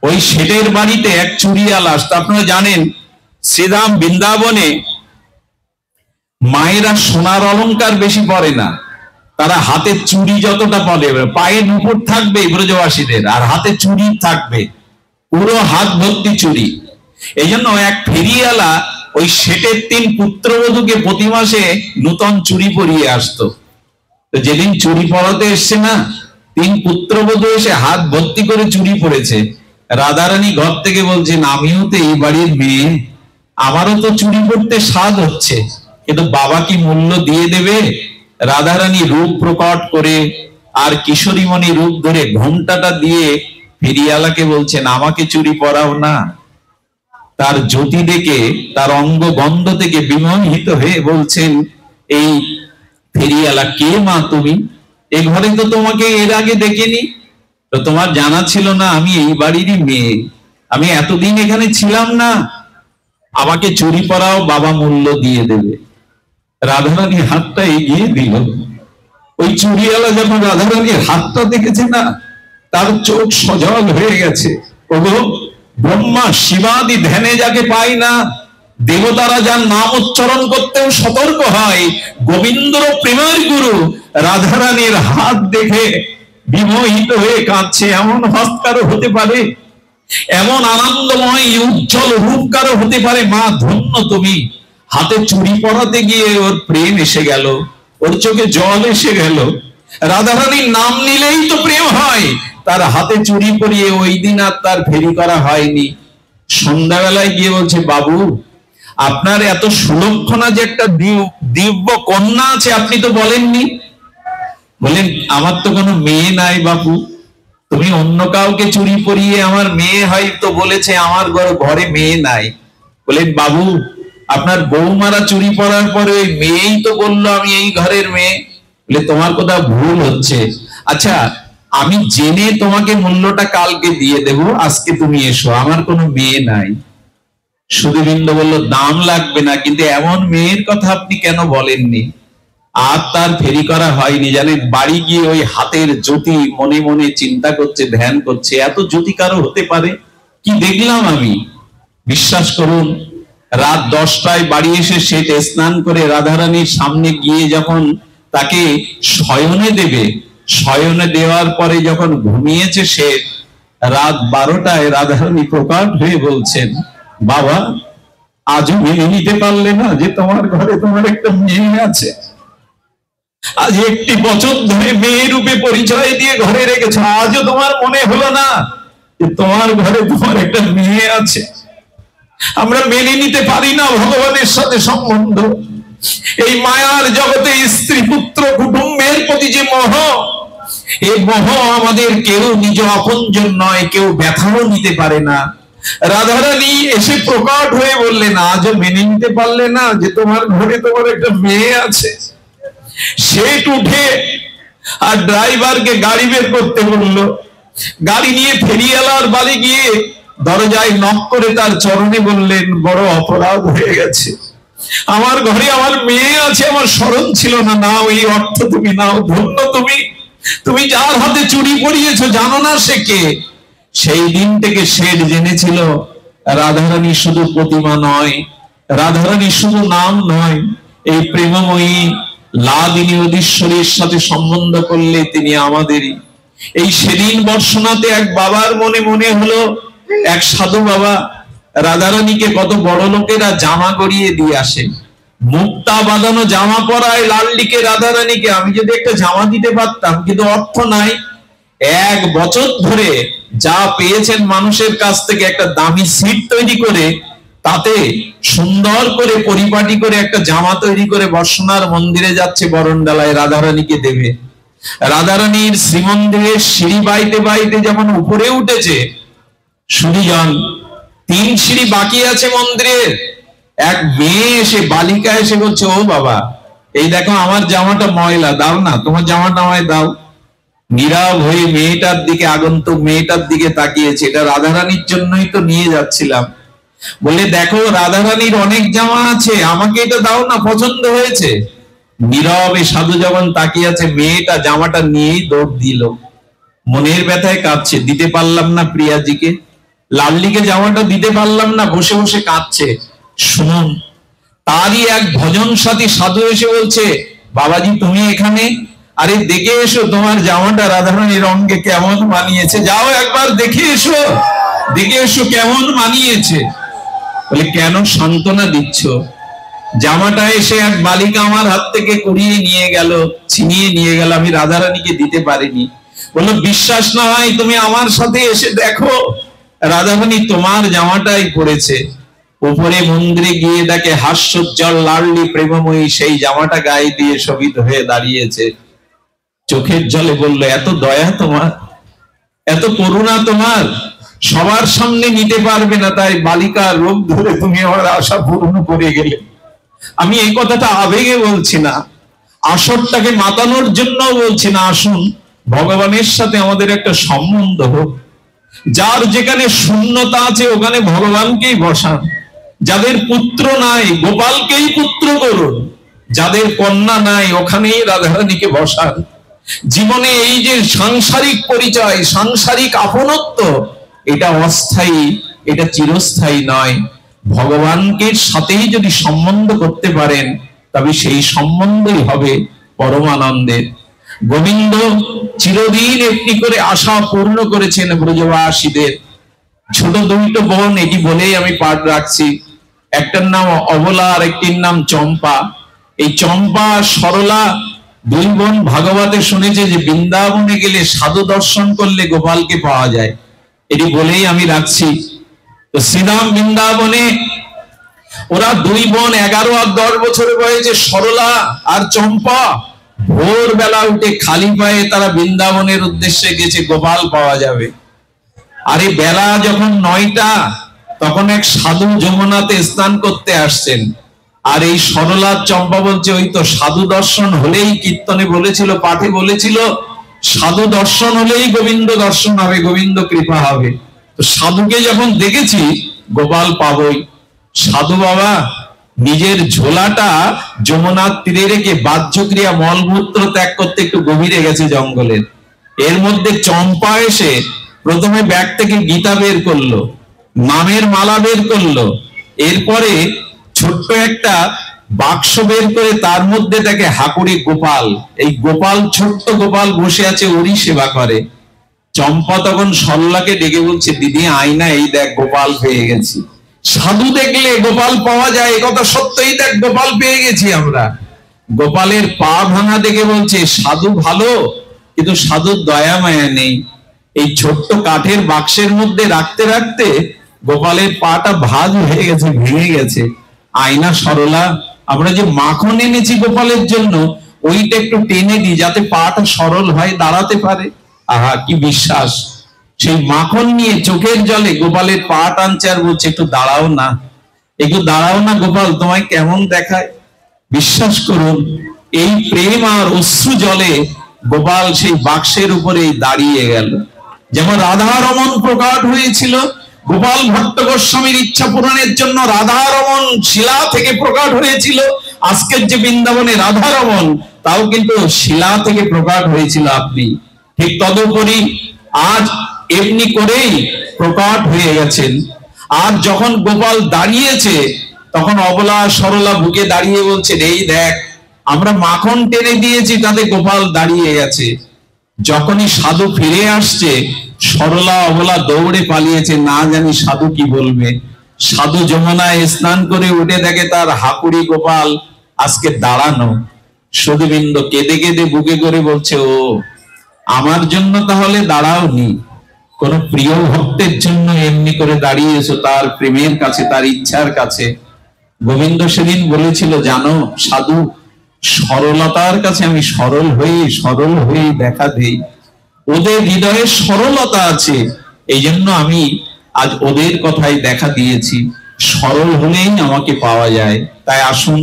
ওই শেঠের বাড়িতে এক চুড়িয়াল আসতো। আপনারা জানেন শ্রীধাম বৃন্দাবনে মায়েরা সোনার অলংকার বেশি পরে না, তারা হাতে চুড়ি যতটা পরে, পায়ে নুপুর থাকবে ব্রজবাসীদের, আর হাতে চুড়ি থাকবে, পুরো হাত ভর্তি চুড়ি। এই জন্য এক ফেরিওয়ালা ওই শেঠের 3 পুত্রবধূকে প্রতি মাসে নূতন চুড়ি পরিয়ে আসতো। তো যেদিন চুড়ি পরাতে এসছে না, 3 পুত্রবধূ এসে হাত ভর্তি করে চুড়ি পরেছে। রাধারানী ঘর থেকে বলছেন, আমিও তো এই বাড়ির মেয়ে, আমারও তো চুড়ি পরতে স্বাদ হচ্ছে, কিন্তু বাবা কি মূল্য দিয়ে দেবে? রাধারানী রূপ প্রকট করে আর কিশোরীমণি রূপ ধরে ঘোমটাটা দিয়ে ফেরিওয়ালাকে বলছেন, আমাকে চুড়ি পরাও না। তার জ্যোতি দেখে, তার অঙ্গ গন্ধ থেকে বিমোহিত হয়ে বলছেন, এই ফেরিওয়ালা কে মা তুমি? এই ঘরে তো তোমাকে এর আগে দেখিনি। তো তোমার জানা ছিল না আমি এই বাড়িরই মেয়ে? আমি এতদিন এখানে ছিলাম না? আমাকে চুরি পরাও, বাবা মূল্য দিয়ে দেবে। রাধারানী হাতটা এগিয়ে দিল। ওই চুরিওয়ালা যখন রাধারানীর হাতটা দেখেছে না, তার চোখ সজল হয়ে গেছে। ওগো, ব্রহ্মা শিবাদি ধ্যানে যাকে পাই না, দেবতারা যার নাম উচ্চারণ করতেও সতর্ক হয়, গোবিন্দ প্রেমের গুরু রাধারানীর হাত দেখে বিমোহিত হয়ে কাঁদছে। এমন হস্ত কারো হতে পারে? এমন আনন্দময় উজ্জ্বল রূপ কারো হতে পারে? মা ধন্য তুমি। হাতে চুড়ি পরাতে গিয়ে ওর প্রেম এসে গেল, ওর চোখে জল এসে গেল। রাধারানীর নাম নিলেই তো প্রেম হয়। তার হাতে চুড়ি পরিয়ে ওই দিন আর তার ফেরি করা হয়নি। সন্ধ্যাবেলায় গিয়ে বলছে, বাবু আপনার এত সুলক্ষণা যে একটা দিব্য কন্যা আছে, আপনি তো বলেননি। বলেন, আমার তো কোনো মেয়ে নাই বাপু, তুমি অন্য কাউকে চুরি পরিয়ে আমার মেয়ে হয়তো বলেছে, আমার ঘরে মেয়ে নাই। বলেন, বাবু আপনার বৌমারা চুরি পরার পরে ওই মেয়েই তো বললো আমি এই ঘরের মেয়ে। বলে, তোমার কোথাও ভুল হচ্ছে। আচ্ছা, আমি জেনে তোমাকে মূল্যটা কালকে দিয়ে দেব, আজকে তুমি এসো, আমার কোনো মেয়ে নাই। সুধীবৃন্দ বলল, দাম লাগবে না, কিন্তু এমন মেয়ের কথা আপনি কেন বলেননি? আর তার ফেরি করা হয়নি। জানেন, বাড়ি গিয়ে ওই হাতের জ্যোতি মনে মনে চিন্তা করছে, ধ্যান করছে, এত জ্যোতি কারো হতে পারে? কি দেখলাম আমি! বিশ্বাস করুন, রাত 10টায় বাড়ি এসে সেট স্নান করে রাধারানীর সামনে গিয়ে যখন তাকে শয়নে দেবে, শয়নে দেওয়ার পরে যখন ঘুমিয়েছে সে, রাত 12টায় রাধারানী প্রকট হয়ে বলছেন, বাবা আজও মেনে নিতে পারলে না যে তোমার ঘরে তোমার একটা মেয়ে আছে? আজ একটি বছর ধরে মেয়ে রূপে পরিচয় দিয়ে ঘরে রেখেছ, আজও তোমার মনে হলো না যে তোমার ঘরে তোমার একটা মেয়ে আছে? আমরা মেনে নিতে পারি না ভগবানের সাথে সম্বন্ধ। এই মায়ার জগতে স্ত্রী পুত্র কুটুম্বের প্রতি যে মোহ, এই মোহ আমাদের কেউ নিজ আপনজন নয়, কেউ ব্যথাও নিতে পারে না। রাধারানী এসে প্রকট হয়ে বললেন, আজও মেনে নিতে পারলে না যে তোমার ঘরে তোমার একটা মেয়ে আছে? সেট উঠে আর ড্রাইভারকে গাড়ি বের করতে বললো। গাড়ি নিয়ে ফেরিওয়ালার বাড়ি গিয়ে দরজায় নক করে তার চরণে বললেন, বড় অপরাধ হয়ে গেছে, আমার ঘরে আমার মেয়ে আছে, আমার স্মরণ ছিল না। নাও এই অর্থ তুমি নাও, ধন্য তুমি। তুমি যার হাতে চুরি পরিয়েছ জানো না সে কে? সেই দিন থেকে শেঠ জেনেছিল রাধারানী শুধু প্রতিমা নয়, রাধারানী শুধু নাম নয়, এই প্রেমময়ী লাদিনী অধীশ্বরীর সাথে সম্বন্ধ করলে তিনি আমাদেরই। এই সেদিন বর্ষনাতে এক বাবার মনে মনে হলো, এক সাধু বাবা রাধারানীকে কত বড় লোকেরা জামা গড়িয়ে দিয়ে আসে, মুক্তা বাঁধানো জামা পরায় লাল্লিকে রাধারানীকে। আমি যদি একটা জামা দিতে পারতাম, কিন্তু অর্থ নাই। 1 বছর ধরে যা পেয়েছেন মানুষের কাছ থেকে একটা দামি সিট তৈরি করে, তাতে সুন্দর করে পরিপাটি করে একটা জামা তৈরি করে বর্ষনার মন্দিরে যাচ্ছে, বরণডালায় রাধারানীকে দেবে। রাধারানীর শ্রীমন্দিরের সিঁড়ি বাইতে বাইতে যেমন উপরে উঠেছে, সুধীজন 3 সিঁড়ি বাকি আছে মন্দিরের। এক মেয়ে এসে, বালিকা এসে বলছে, ও বাবা, এই দেখো আমার জামাটা ময়লা, দাও না, তোমার জামাটা আমায় দাও। নীরব হয়ে মেয়েটার দিকে, আগন্তুক মেয়েটার দিকে তাকিয়েছে। এটা রাধারানীর জন্যই তো নিয়ে যাচ্ছিলাম। বলে, দেখো রাধারানীর অনেক জামা আছে, আমাকে এটা দাও না, পছন্দ হয়েছে। নীরবে সাধু যখন তাকিয়ে আছে, মেয়েটা জামাটা নিয়েই দৌড় দিল। মনের ব্যথায় কাঁদছে, দিতে পারলাম না প্রিয়াজিকে, লাল্লিকে জামাটা দিতে পারলাম না, বসে বসে কাঁদছে। শুনুন, তারই এক ভজন সাথী সাধু এসে বলছে, বাবাজি তুমি এখানে? আরে দেখে এসো তোমার জামাটা রাধারানীর অঙ্গে কেমন মানিয়েছে, যাও একবার দেখে এসো, দেখে এসো কেমন মানিয়েছে। বলে, কেন সান্ত্বনা দিচ্ছ? জামাটা এসে এক বালিকা আমার হাত থেকে কুড়িয়ে নিয়ে গেল, ছিনিয়ে নিয়ে গেল, আমি রাধারানীকে দিতে পারিনি। বললো, বিশ্বাস না হয় তুমি আমার সাথে এসে দেখো, রাধারানী তোমার জামাটাই পরেছে। উপরে মন্দিরে গিয়ে দেখে হাস্যোজ্জ্বল লাডলি প্রেমময়ী সেই জামাটা গায়ে দিয়ে শোভিত হয়ে দাঁড়িয়েছে। চোখের জলে বলল, এত দয়া তোমার, এত করুণা তোমার, সবার সামনে নিতে পারবে না, তাই বালিকার রূপ ধরে তুমি আমার আশা পূর্ণ করে গেলে। আমি এই কথাটা আবেগে বলছি না, আসরটাকে মাতানোর জন্য বলছি না। আসুন ভগবানের সাথে আমাদের একটা সম্বন্ধ হোক। যার যেখানে শূন্যতা আছে ওখানে ভগবানকেই বসান। যাদের পুত্র নাই গোপালকেই পুত্র করুন, যাদের কন্যা নাই ওখানেই রাধারানীকে বসান। জীবনে এই যে সাংসারিক পরিচয়, সাংসারিক আপনত্ব, এটা অস্থায়ী, এটা চিরস্থায়ী নয়। ভগবানকে সাথেই যদি সম্বন্ধ করতে পারেন তবে সেই সম্বন্ধই হবে পরমানন্দের। গোবিন্দ চিরদিন এমনি করে আশা পূর্ণ করেছেন ব্রজবাসীদের। ছোট দুটো বোন, এটি বলেই আমি পাঠ রাখছি। একটার নাম অবলা আর একটির নাম চম্পা। এই চম্পা সরলা দুই বোন ভাগবতে শুনেছে যে বৃন্দাবনে গেলে সাধু দর্শন করলে গোপালকে পাওয়া যায়। এটি বলেই আমি রাখছি। তো শ্রীরাম বৃন্দাবনে ওরা দুই বোন 11 আর 10 বছর বয়সে সরলা আর চম্পা ভোরবেলা উঠে খালি পায়ে তারা বৃন্দাবনের উদ্দেশ্যে গেছে, গোপাল পাওয়া যাবে। আরে বেলা যখন 9টা তখন এক সাধু যমুনাতে স্নান করতে আসছেন। আর এই সরলা চম্পা বলছে ওই তো সাধু দর্শন হলেই, কীর্তনে বলেছিল, পাঠে বলেছিল, সাধু দর্শন হলেই গোবিন্দ দর্শন হবে, গোবিন্দ কৃপা হবে। তো সাধুকে যখন দেখেছি গোপাল পাবই। সাধু বাবা নিজের ঝোলাটা যমুনার তীরে রেখে বাহ্যক্রিয়া মলমূত্র ত্যাগ করতে একটু গভীরে গেছে জঙ্গলের। এর মধ্যে চম্পা এসে প্রথমে ব্যাগ থেকে গীতা বের করলো, নামের মালা বের করলো, এরপরে ছোট্ট একটা বাক্স বের করে তার মধ্যে তাকে হাকুড়ি গোপাল, এই গোপাল ছোট্ট গোপাল বসে আছে, ওরই সেবা করে। চম্পা তখন সরলাকে ডেকে বলছে, দিদি আয়না, এই দেখ গোপাল পেয়ে গেছি। সাধু দেখলে গোপাল পাওয়া যায় এ কথা সত্যই, দেখ গোপাল পেয়ে গেছি আমরা। গোপালের পা ভাঙা দেখে বলছে সাধু ভালো, কিন্তু সাধুর দয়া মায়া নেই। এই ছোট্ট কাঠের বাক্সের মধ্যে রাখতে রাখতে গোপালের পাটা ভাঁজ হয়ে গেছে, ভেঙে গেছে। আয়না সরলা, আমরা যে মাখন এনেছি গোপালের জন্য ওইটা একটু টেনে দিই যাতে পাটা সরল হয়, দাঁড়াতে পারে। আহা কি বিশ্বাস! সেই মাখন নিয়ে চোখের জলে গোপালের পা টানছে আর বলছে একটু দাঁড়াও না, একটু দাঁড়াও না গোপাল, তোমায় কেমন দেখায়। বিশ্বাস করুন, এই প্রেম আর অশ্রু জলে গোপাল সেই বাক্সের উপরে দাঁড়িয়ে গেল। যেমন রাধা রমন প্রকাট হয়েছিল, গোপাল ভট্ট গোস্বামীর ইচ্ছা পূরণের জন্য রাধা রমন শিলা থেকে প্রকাট হয়েছিল। আজকের যে বৃন্দাবনে রাধা রমন, তাও কিন্তু শিলা থেকে প্রকাট হয়েছিল। আপনি ঠিক তদুপরি আজ এমনি করেই প্রকাট হয়ে গেছেন। আর যখন গোপাল দাঁড়িয়েছে তখন অবলা সরলা বুকে দাঁড়িয়ে বলছেন, এই দেখ আমরা মাখন টেনে দিয়েছি, তাতে গোপাল দাঁড়িয়ে গেছে। যখনই সাধু ফিরে আসছে সরলা অবলা দৌড়ে পালিয়েছে, না জানি সাধু কি বলবে। সাধু যমুনায় স্নান করে উঠে দেখে তার হাকুড়ি গোপাল আজকে দাঁড়ানো। সুধীবৃন্দ কেঁদে কেঁদে বুকে করে বলছে, ও আমার জন্য তাহলে দাঁড়াওনি, কোন প্রিয় ভক্তের জন্য এমনি করে দাঁড়িয়েছো, তার প্রেমের কাছে, তার ইচ্ছার কাছে। গোবিন্দ সেদিন বলেছিল, জানো সাধু, সরলতার কাছে আমি সরল হয়ে দেখা দেই। ওদের হৃদয়ে সরলতা আছে, এই জন্য আমি আজ ওদের কথাই দেখা দিয়েছি। সরল হলেই আমাকে পাওয়া যায়। তাই আসুন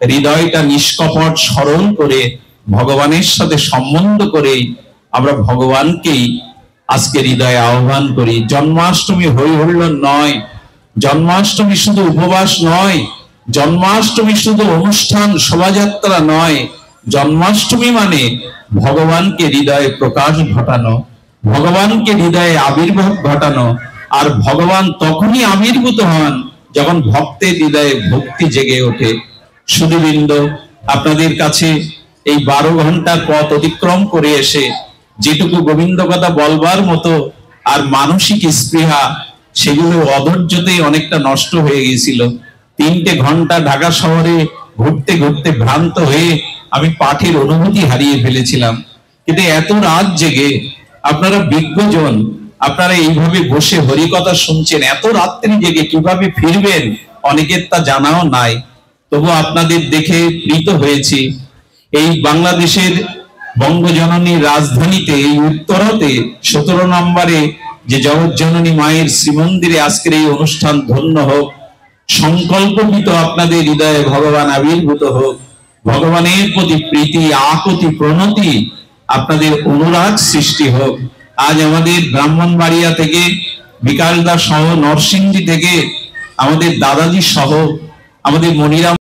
হৃদয়টা নিষ্কপট সরল করে ভগবানের সাথে সম্বন্ধ করে আমরা ভগবানকেই আজকে হৃদয়ে আহ্বান করি। জন্মাষ্টমী হই হুল্লোড় নয়, জন্মাষ্টমী শুধু উপবাস নয়, জন্মাষ্টমী শুধু অনুষ্ঠান শোভাযাত্রা নয়। জন্মাষ্টমী মানে ভগবানকে হৃদয়ে প্রকাশ ঘটানো, ভগবানকে হৃদয়ে আবির্ভাব ঘটানো। আর ভগবান তখনই আবির্ভূত হন যখন ভক্তের হৃদয়ে ভক্তি জেগে ওঠে। সুধীবৃন্দ, আপনাদের কাছে এই 12 ঘন্টার পথ অতিক্রম করে এসে যেটুকু গোবিন্দ কথা বলবার মতো আর মানসিক স্পৃহা, সেগুলো অধৈর্যতেই অনেকটা নষ্ট হয়ে গেছিল। 3টে ঘন্টা ঢাকা শহরে ঘুরতে ঘুরতে ভ্রান্ত হয়ে আমি পাঠের অনুভূতি হারিয়ে ফেলেছিলাম। কিন্তু এত রাত জেগে আপনারা বিজ্ঞজন, আপনারা এইভাবে বসে হরিকথা শুনছেন, এত রাত্রি জেগে কিভাবে ফিরবেন অনেকের তা জানাও নাই। তবু আপনাদের দেখে প্রীত হয়েছি। এই বাংলাদেশের বঙ্গজননীর রাজধানীতে, এই উত্তরাতে 17 নম্বরে যে জগৎ জননী মায়ের শ্রীমন্দিরে আজকের এই অনুষ্ঠান ধন্য হোক, সংকল্পবিত আপনাদের হৃদয়ে ভগবান আবির্ভূত হোক, ভগবানের প্রতি প্রীতি আকুতি প্রণতি আপনাদের অনুরাগ সৃষ্টি হোক। আজ আমাদের ব্রাহ্মণবাড়িয়া থেকে বিকাশদা সহ নরসিংদী থেকে আমাদের দাদাজি সহ আমাদের মনিরাম